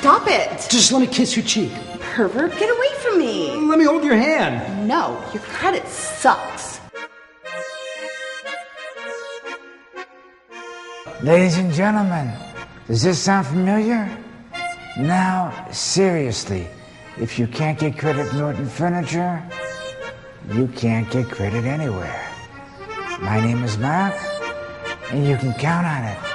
Stop it! Just let me kiss your cheek. Pervert, get away from me! Let me hold your hand. No, your credit sucks. Ladies and gentlemen, does this sound familiar? Now, seriously, if you can't get credit at Norton Furniture, you can't get credit anywhere. My name is Mark, and you can count on it.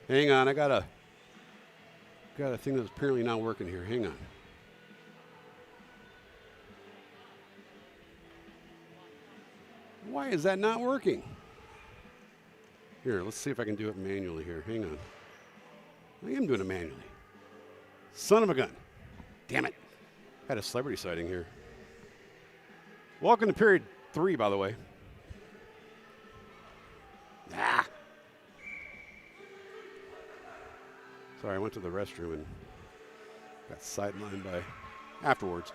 Hang on, I got a thing that's apparently not working here. Hang on. Why is that not working? Here, let's see if I can do it manually here. Hang on. I am doing it manually. Son of a gun. Damn it. Had a celebrity sighting here. Welcome to period 3, by the way. Ah. Sorry, I went to the restroom and got sidelined by afterwards.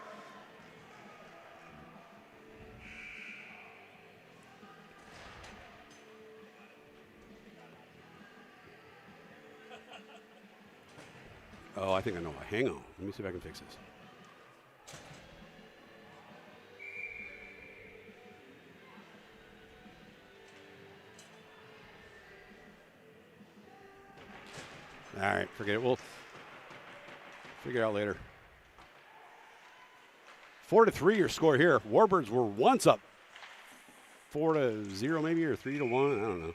Oh, I think I know why. Hang on. Let me see if I can fix this. All right, forget it. We'll figure it out later. 4-3 your score here. Warbirds were once up 4-0 maybe, or 3-1. I don't know.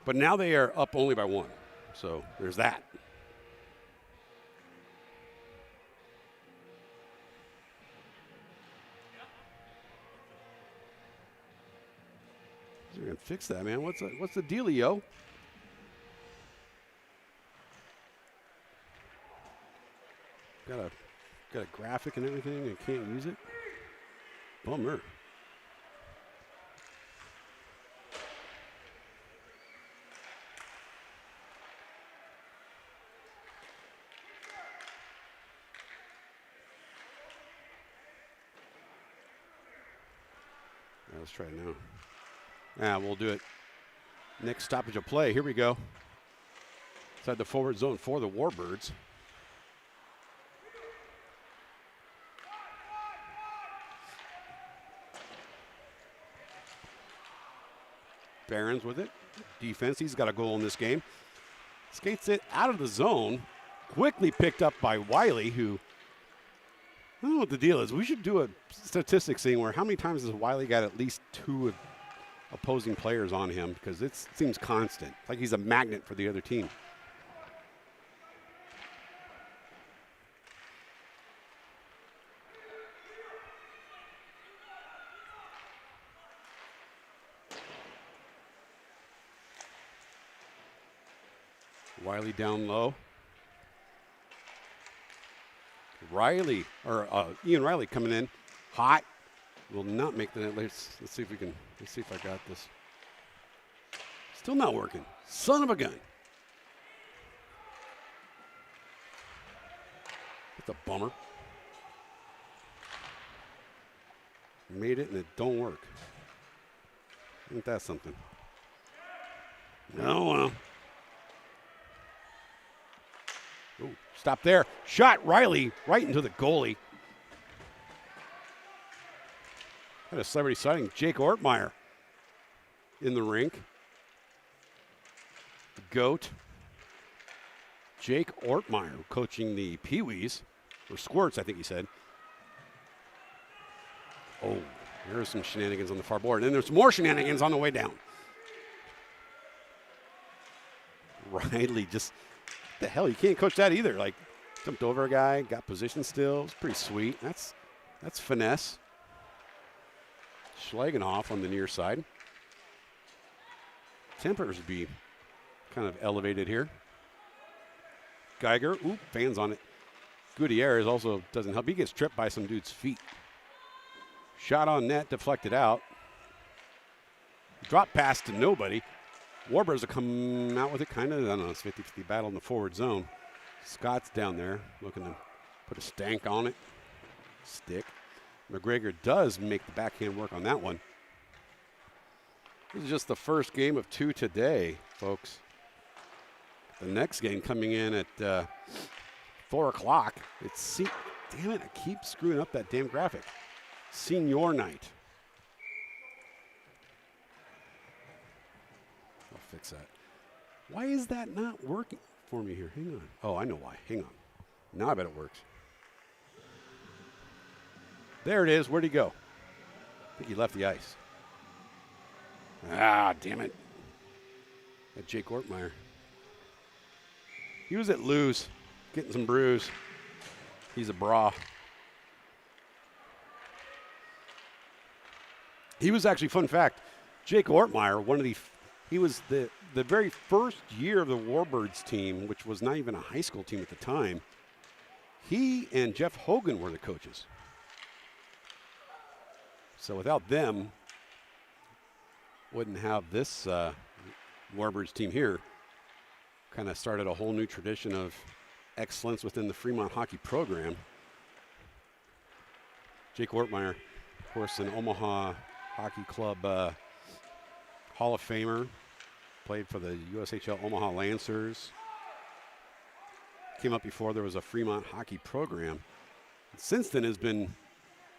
But now they are up only by 1. So there's that. We're gonna fix that, man. What's the dealio? Got a graphic and everything and can't use it. Bummer. Let's try it now. We'll do it. Next stoppage of play. Here we go. Inside the forward zone for the Warbirds. Barons with it. Defense. He's got a goal in this game. Skates it out of the zone. Quickly picked up by Wiley, who, I don't know what the deal is. We should do a statistics thing where how many times has Wiley got at least 2 opposing players on him, because it seems constant. Like he's a magnet for the other team. Wiley down low. Ian Riley coming in hot. Will not make the net. Let's see if we can. Let's see if I got this. Still not working. Son of a gun. That's a bummer. Made it and it don't work. Ain't that something? No, well. Ooh, stop there. Shot Riley right into the goalie. Had a celebrity sighting. Jake Ortmeyer in the rink. The GOAT. Jake Ortmeyer coaching the Pee-wees, or Squirts, I think he said. Oh, there's some shenanigans on the far board. And then there's more shenanigans on the way down. Riley just, what the hell, you can't coach that either. Like, jumped over a guy, got position still. It's pretty sweet. That's finesse. Schlagenhoff on the near side. Tempers would be kind of elevated here. Geiger, fans on it. Gutierrez also doesn't help. He gets tripped by some dude's feet. Shot on net, deflected out. Drop pass to nobody. Warbirds will come out with it kind of, I don't know, it's 50-50 battle in the forward zone. Scott's down there looking to put a stank on it. Stick. McGregor does make the backhand work on that one. This is just the first game of 2 today, folks. The next game coming in at 4 o'clock. Damn it, I keep screwing up that damn graphic. Senior night. I'll fix that. Why is that not working for me here? Hang on. Oh, I know why. Hang on. Now I bet it works. There it is. Where'd he go? I think he left the ice. Ah, damn it. That Jake Ortmeyer. He was at Lou's getting some brews. He's a bra. He was actually, fun fact, Jake Ortmeyer, he was the very first year of the Warbirds team, which was not even a high school team at the time. He and Jeff Hogan were the coaches. So without them, wouldn't have this Warbirds team here. Kind of started a whole new tradition of excellence within the Fremont hockey program. Jake Ortmeyer, of course, an Omaha Hockey Club Hall of Famer, played for the USHL Omaha Lancers. Came up before there was a Fremont hockey program. Since then has been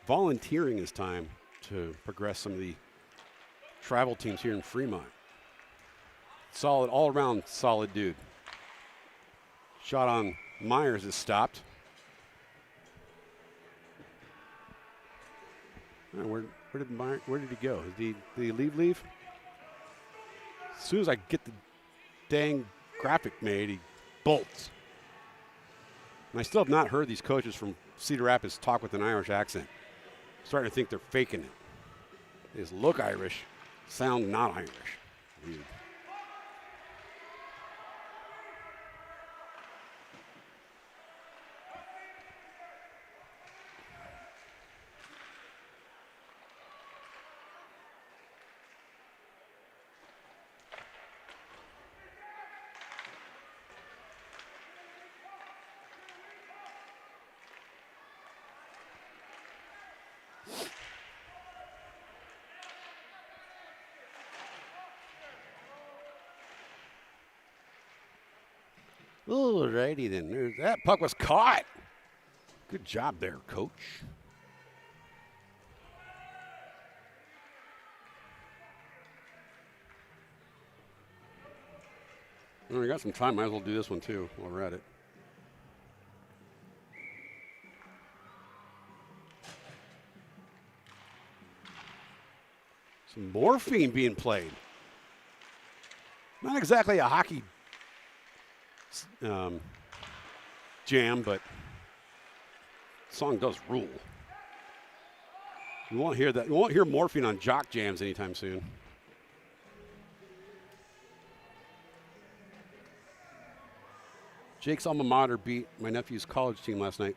volunteering his time to progress some of the travel teams here in Fremont. Solid, all-around solid dude. Shot on Myers is stopped. All right, where did he go? Did he leave? As soon as I get the dang graphic made, he bolts. And I still have not heard these coaches from Cedar Rapids talk with an Irish accent. I'm starting to think they're faking it. They just look Irish, sound not Irish. Weird. All righty then. That puck was caught. Good job there, coach. Well, we got some time. Might as well do this one too while we're at it. Some morphine being played. Not exactly a hockey jam, but the song does rule. You won't hear that. You won't hear morphine on jock jams anytime soon. Jake's alma mater beat my nephew's college team last night.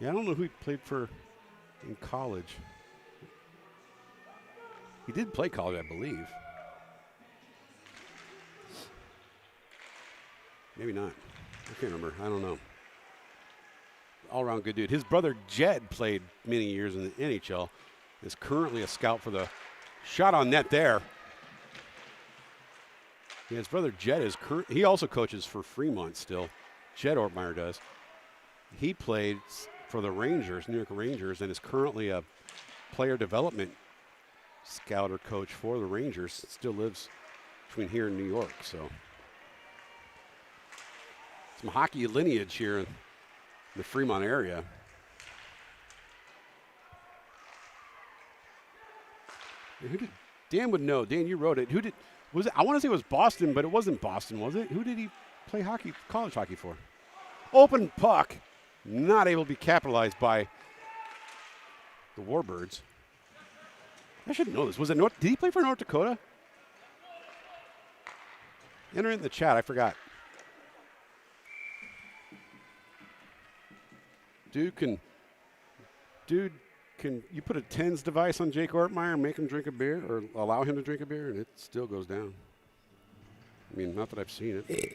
Yeah, I don't know who he played for in college. He did play college, I believe. Maybe not. I can't remember. I don't know. All-around good dude. His brother Jed played many years in the NHL. Is currently a scout for the shot on net there. Yeah, his brother Jed is he also coaches for Fremont still. Jed Ortmeyer does. He played for the Rangers, New York Rangers, and is currently a player development scout or coach for the Rangers. Still lives between here and New York, so some hockey lineage here in the Fremont area. Who did Dan would know? Dan, you wrote it. Who did was it? I want to say it was Boston, but it wasn't Boston, was it? Who did he play hockey, college hockey for? Open puck, not able to be capitalized by the Warbirds. I should know this. Was it North? Did he play for North Dakota? Enter it in the chat. I forgot. Dude, can you put a TENS device on Jake Ortmeyer and make him drink a beer, or allow him to drink a beer, and it still goes down? I mean, not that I've seen it.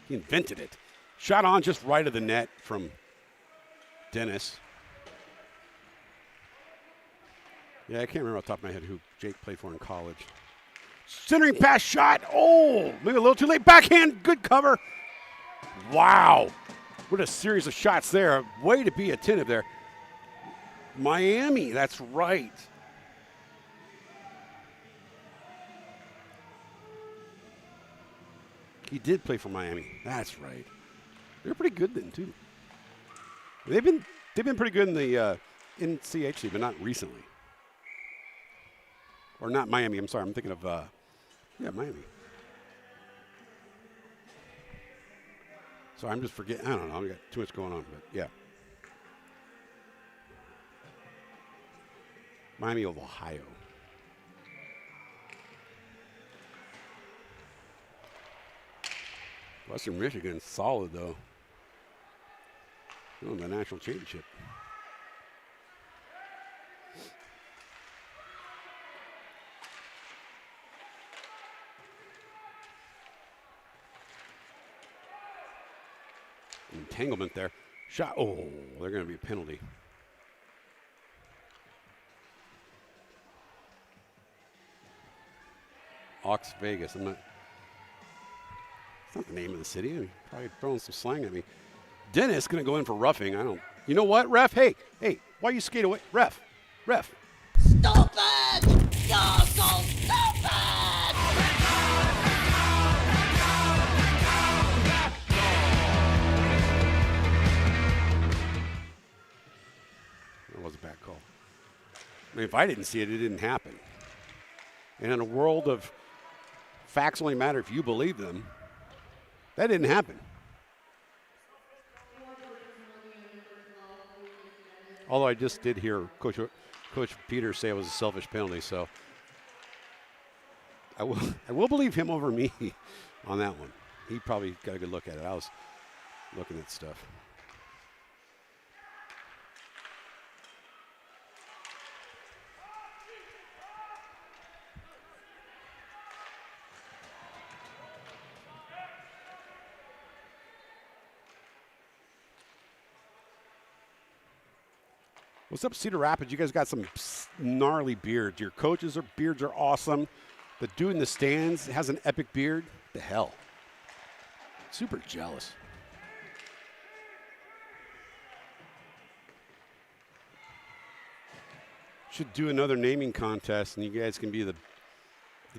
He invented it. Shot on just right of the net from Dennis. Yeah, I can't remember off the top of my head who Jake played for in college. Centering pass shot. Oh, maybe a little too late. Backhand, good cover. Wow. What a series of shots there. Way to be attentive there. Miami, that's right. He did play for Miami. That's right. They're pretty good then, too. They've been pretty good in the NCHC, but not recently. Or not Miami, I'm sorry. I'm thinking of Yeah, Miami. So I'm just forgetting. I don't know. I got too much going on, but yeah. Miami of Ohio. Western Michigan, solid though. Won the national championship. Entanglement there. Shot. Oh, they're going to be a penalty. Ox Vegas. It's not the name of the city. I'm probably throwing some slang at me. Dennis going to go in for roughing. I don't. You know what, ref? Hey, why you skate away? Ref. Stupid! You're so stupid! That was a bad call. I mean, if I didn't see it, it didn't happen. And in a world of facts only matter if you believe them, that didn't happen. Although I just did hear Coach Peter say it was a selfish penalty, so I will believe him over me on that one. He probably got a good look at it. I was looking at stuff. What's up, Cedar Rapids? You guys got some gnarly beards. Your coaches' beards are awesome. The dude in the stands has an epic beard. The hell. Super jealous. Should do another naming contest, and you guys can be the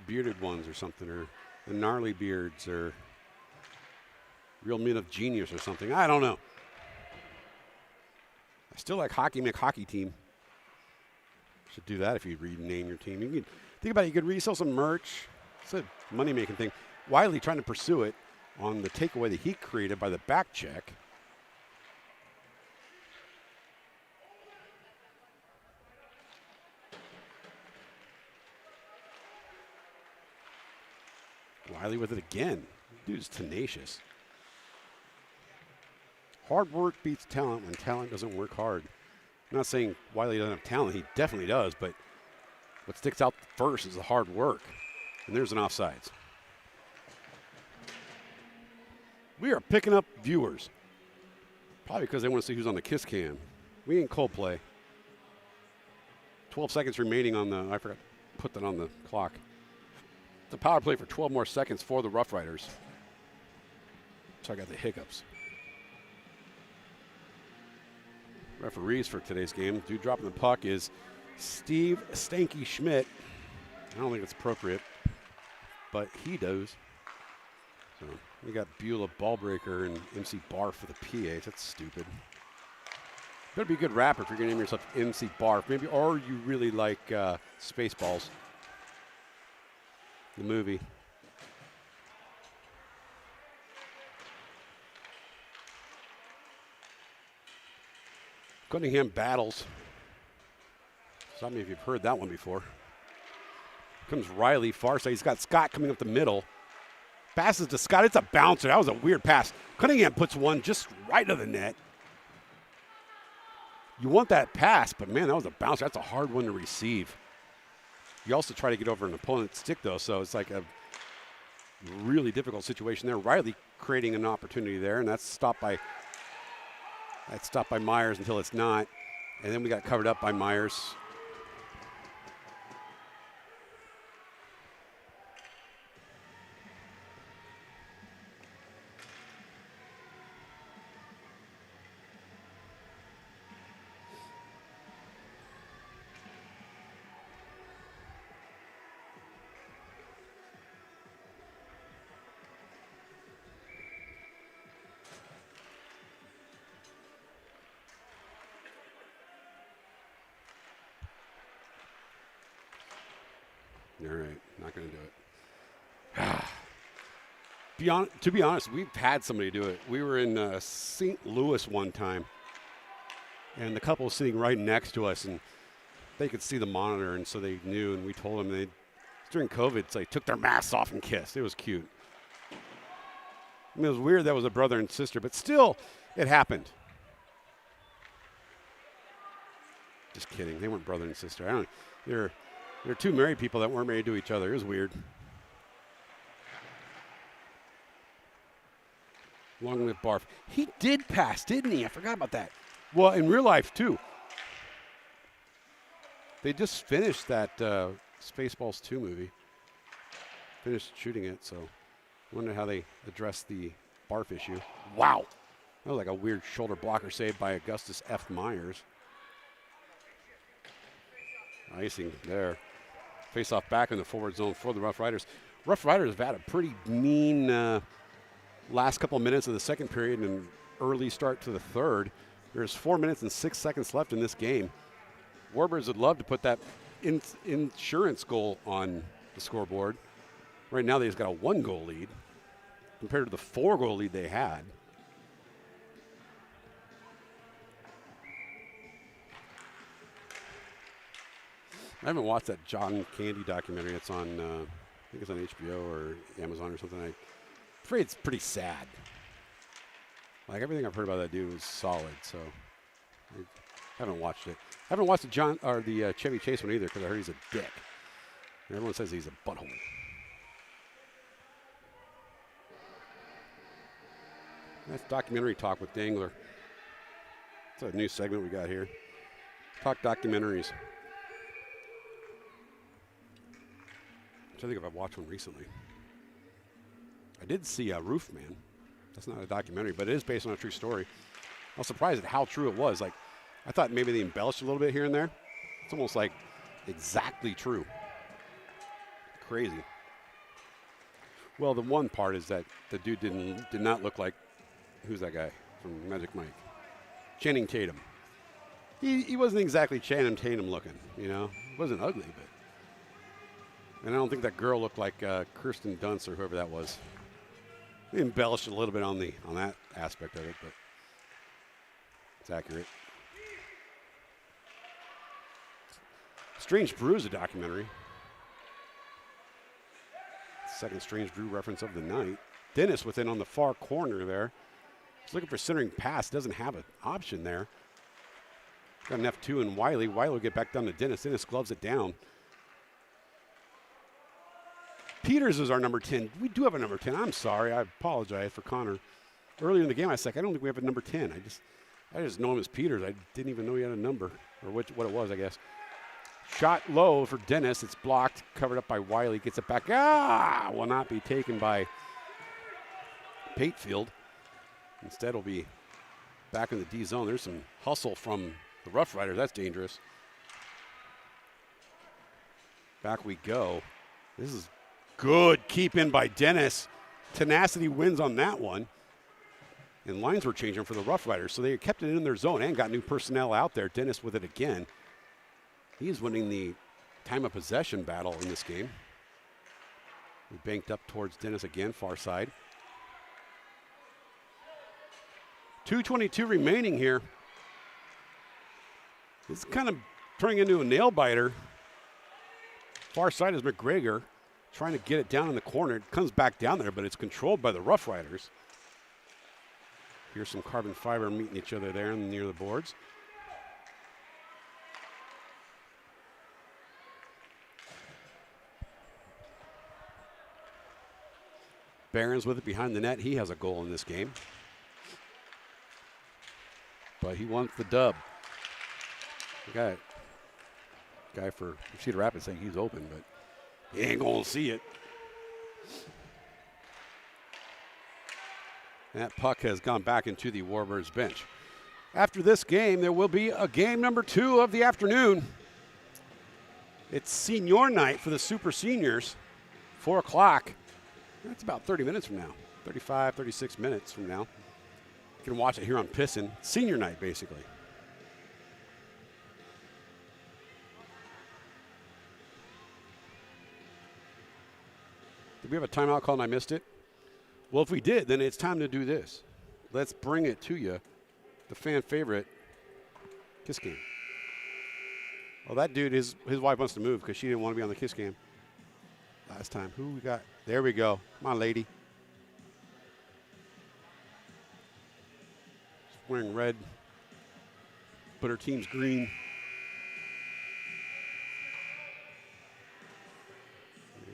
bearded ones or something, or the gnarly beards, or real men of genius or something. I don't know. I still like Hockey McHockey Team. Should do that if you rename your team. You can think about it. You could resell some merch. It's a money-making thing. Wiley trying to pursue it on the takeaway that he created by the back check. Wiley with it again. Dude's tenacious. Hard work beats talent when talent doesn't work hard. I'm not saying Wiley doesn't have talent. He definitely does, but what sticks out first is the hard work. And there's an offsides. We are picking up viewers. Probably because they want to see who's on the kiss cam. We ain't Coldplay. 12 seconds remaining on the, I forgot to put that on the clock. It's a power play for 12 more seconds for the Roughriders. So I got the hiccups. Referees for today's game. Dude dropping the puck is Steve Stanky Schmidt. I don't think it's appropriate, but he does. So we got Beulah Ballbreaker and MC Barf for the PA. That's stupid. Better be a good rapper if you're going to name yourself MC Barf. Maybe, or you really like Spaceballs, the movie. Cunningham battles. Stop me if you've heard that one before. Comes Riley, far side. He's got Scott coming up the middle. Passes to Scott. It's a bouncer. That was a weird pass. Cunningham puts one just right to the net. You want that pass, but man, that was a bouncer. That's a hard one to receive. You also try to get over an opponent's stick, though, so it's like a really difficult situation there. Riley creating an opportunity there, and that's stopped by Myers until it's not. And then we got covered up by Myers. All right, not going to do it. To be honest, we've had somebody do it. We were in St. Louis one time, and the couple was sitting right next to us, and they could see the monitor, and so they knew, and we told them during COVID, it's like took their masks off and kissed. It was cute. I mean, it was weird that was a brother and sister, but still, it happened. Just kidding. They weren't brother and sister. They're two married people that weren't married to each other. It was weird. Long live Barf. He did pass, didn't he? I forgot about that. Well, in real life, too. They just finished that Spaceballs 2 movie. Finished shooting it, so I wonder how they address the Barf issue. Wow. That was like a weird shoulder blocker saved by Augustus F. Myers. Icing there. Face off back in the forward zone for the Roughriders. Roughriders have had a pretty mean last couple of minutes of the second period and an early start to the third. There's 4 minutes and 6 seconds left in this game. Warbirds would love to put that insurance goal on the scoreboard. Right now they've got a 1-goal lead compared to the 4-goal lead they had. I haven't watched that John Candy documentary. It's on, I think it's on HBO or Amazon or something. I'm afraid it's pretty sad. Like everything I've heard about that dude was solid, so I haven't watched it. I haven't watched the Chevy Chase one either because I heard he's a dick. And everyone says he's a butthole. That's documentary talk with Dangler. It's a new segment we got here. Talk documentaries. I think if I've watched one recently. I did see Roofman. That's not a documentary, but it is based on a true story. I was surprised at how true it was. Like, I thought maybe they embellished a little bit here and there. It's almost like exactly true. Crazy. Well, the one part is that the dude did not look like, who's that guy from Magic Mike? Channing Tatum. He wasn't exactly Channing Tatum looking, you know. He wasn't ugly, but. And I don't think that girl looked like Kirsten Dunst or whoever that was. They embellished a little bit on that aspect of it, but it's accurate. Strange Brew is a documentary. Second Strange Brew reference of the night. Dennis within on the far corner there. He's looking for centering pass. Doesn't have an option there. Got an F2 and Wiley. Wiley will get back down to Dennis. Dennis gloves it down. Peters is our number 10. We do have a number 10. I'm sorry. I apologize for Connor. Earlier in the game, I said, I don't think we have a number 10. I just know him as Peters. I didn't even know he had a number, or what it was, I guess. Shot low for Dennis. It's blocked, covered up by Wiley. Gets it back. Will not be taken by Patefield. Instead, will be back in the D zone. There's some hustle from the Roughriders. That's dangerous. Back we go. This is good keep in by Dennis. Tenacity wins on that one. And lines were changing for the Roughriders, so they kept it in their zone and got new personnel out there. Dennis with it again. He is winning the time of possession battle in this game. We banked up towards Dennis again, far side. 2:22 remaining here. This is kind of turning into a nail biter. Far side is McGregor trying to get it down in the corner. It comes back down there, but it's controlled by the Roughriders. Here's some carbon fiber meeting each other there near the boards. Barron's with it behind the net. He has a goal in this game. But he wants the dub. The guy for Cedar Rapids saying he's open, but he ain't going to see it. That puck has gone back into the Warbirds bench. After this game, there will be a game number 2 of the afternoon. It's senior night for the Super Seniors, 4 o'clock. That's about 30 minutes from now, 35, 36 minutes from now. You can watch it here on Piston. Senior night, basically. Did we have a timeout call and I missed it? Well, if we did, then it's time to do this. Let's bring it to you, the fan favorite kiss game. Well, that dude, his wife wants to move because she didn't want to be on the kiss game last time. Who we got? There we go. Come on, lady. She's wearing red, but her team's green.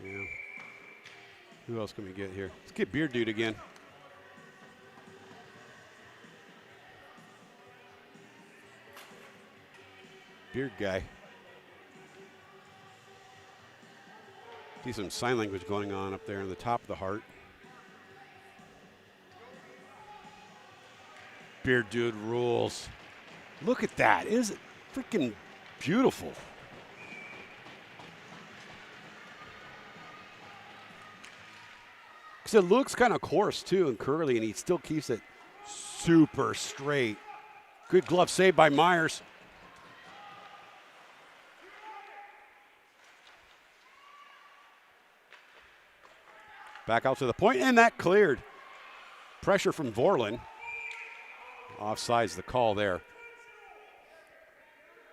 Yeah. Who else can we get here? Let's get Beard Dude again. Beard guy. See some sign language going on up there in the top of the heart. Beard Dude rules. Look at that. Isn't it freaking beautiful? Because it looks kind of coarse, too, and curly, and he still keeps it super straight. Good glove save by Myers. Back out to the point, and that cleared. Pressure from Vorlin. Offsides the call there.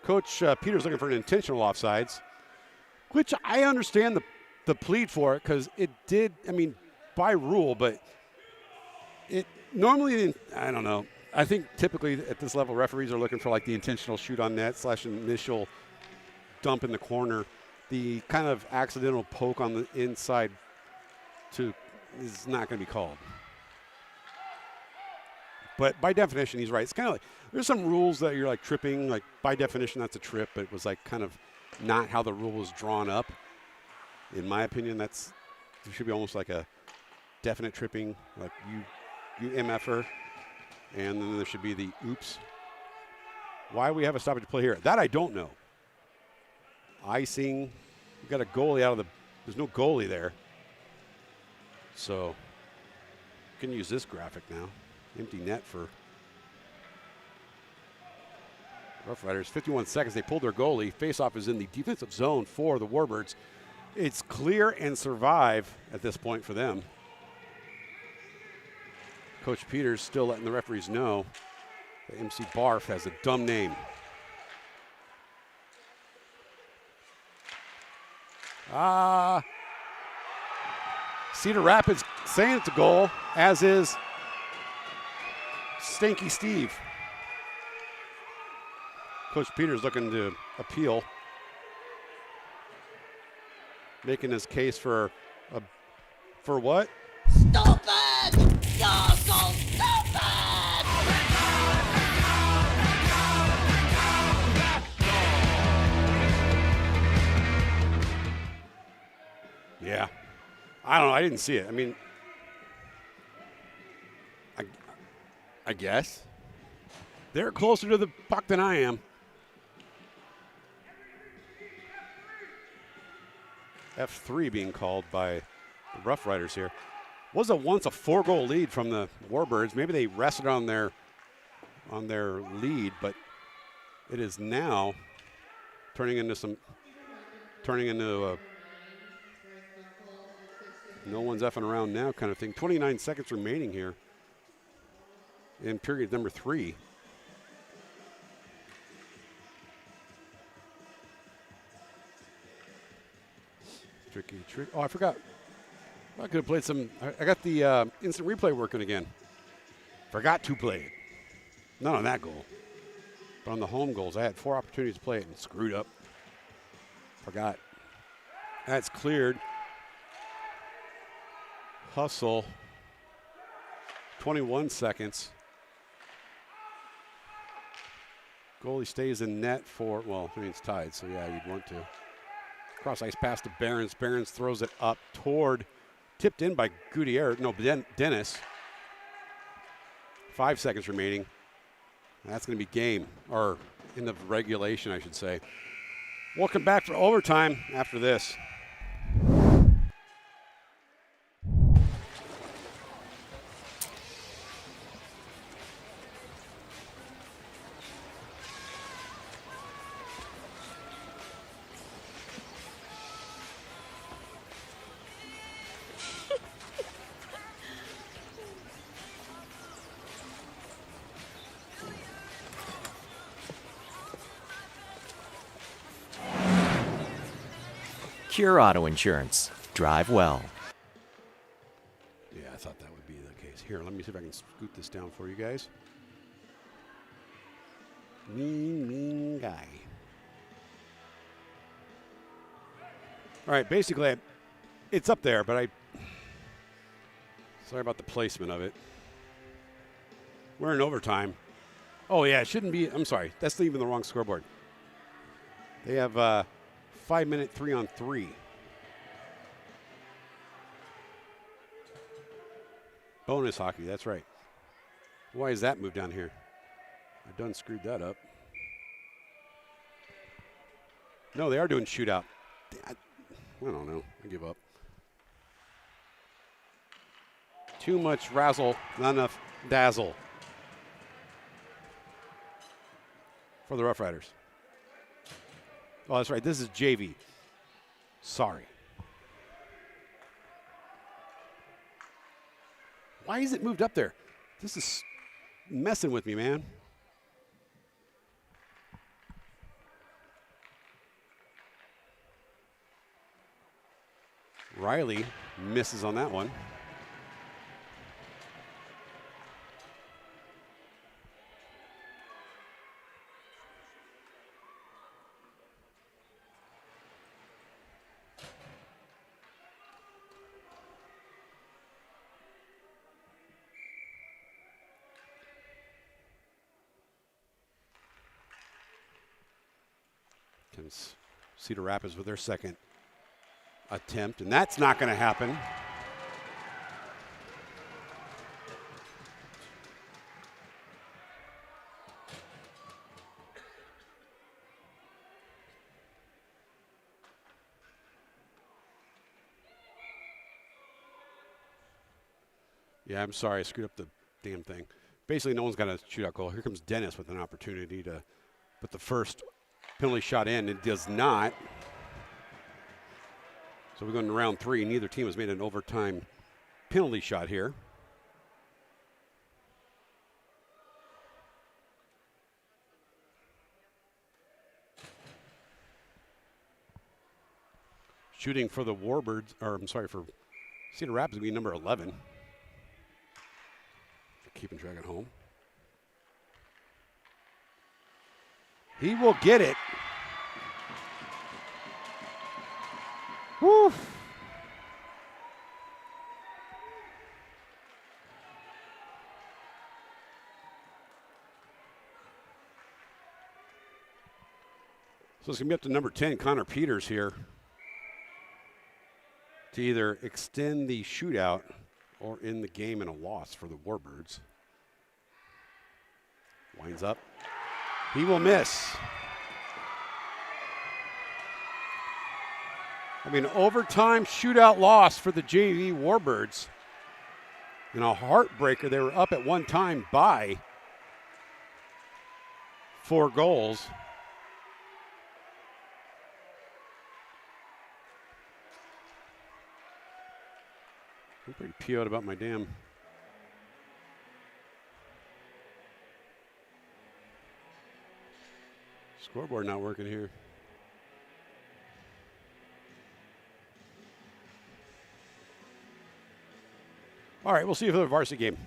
Coach Peter's looking for an intentional offsides, which I understand the plead for it because it did, I mean, by rule, but it normally, I don't know. I think typically at this level, referees are looking for like the intentional shoot on net / initial dump in the corner. The kind of accidental poke on the inside is not going to be called. But by definition, he's right. It's kind of like there's some rules that you're like tripping. Like by definition, that's a trip. But it was like kind of not how the rule was drawn up. In my opinion, there should be almost like a definite tripping, like you MFer, and then there should be the oops. Why we have a stoppage play here? That I don't know. Icing. We got a goalie out of the. There's no goalie there. So, you can use this graphic now. Empty net for Roughriders. 51 seconds. They pulled their goalie. Faceoff is in the defensive zone for the Warbirds. It's clear and survive at this point for them. Coach Peters still letting the referees know that MC Barf has a dumb name. Cedar Rapids saying it's a goal, as is Stinky Steve. Coach Peters looking to appeal, making his case for what? Stupid! You're so stupid! Yeah. I don't know. I didn't see it. I mean, I guess. They're closer to the puck than I am. F3 being called by the Roughriders here. Was once a 4-goal lead from the Warbirds. Maybe they rested on their lead, but it is now turning into a no one's effing around now kind of thing. 29 seconds remaining here in period number 3. Tricky. Oh, I forgot. I could have played some. I got the instant replay working again. Forgot to play it. Not on that goal, but on the home goals. I had 4 opportunities to play it and screwed up. Forgot. That's cleared. Hustle. 21 seconds. Goalie stays in net for, well, I mean, it's tied, so yeah, you'd want to. Cross ice pass to Behrens. Behrens throws it up toward, tipped in by Gutierrez. No, Dennis. 5 seconds remaining. That's going to be game, or in the regulation, I should say. Welcome back for overtime after this. Pure Auto Insurance. Drive well. Yeah, I thought that would be the case. Here, let me see if I can scoot this down for you guys. Mean guy. All right, basically, it's up there, but sorry about the placement of it. We're in overtime. Oh, yeah, it shouldn't be. I'm sorry. That's even the wrong scoreboard. They have 5-minute 3-on-3. Bonus hockey, that's right. Why is that moved down here? I done screwed that up. No, they are doing shootout. I don't know. I give up. Too much razzle, not enough dazzle for the Roughriders. Oh, that's right. This is JV. Sorry. Why is it moved up there? This is messing with me, man. Riley misses on that one. Cedar Rapids with their second attempt, and that's not going to happen. Yeah, I'm sorry, I screwed up the damn thing. Basically, no one's got a shootout goal. Here comes Dennis with an opportunity to put the first penalty shot in. It does not. So we're going to round 3. Neither team has made an overtime penalty shot here. Shooting for the Warbirds, or I'm sorry, for Cedar Rapids would be number 11. Keeping track at home. He will get it. Woo. So it's going to be up to number 10, Connor Peters here, to either extend the shootout or end the game in a loss for the Warbirds. Winds up. He will miss. I mean, overtime shootout loss for the JV Warbirds. And a heartbreaker. They were up at one time by 4 goals. I'm pretty PO'd about my damn scoreboard not working here. All right, we'll see you for the varsity game.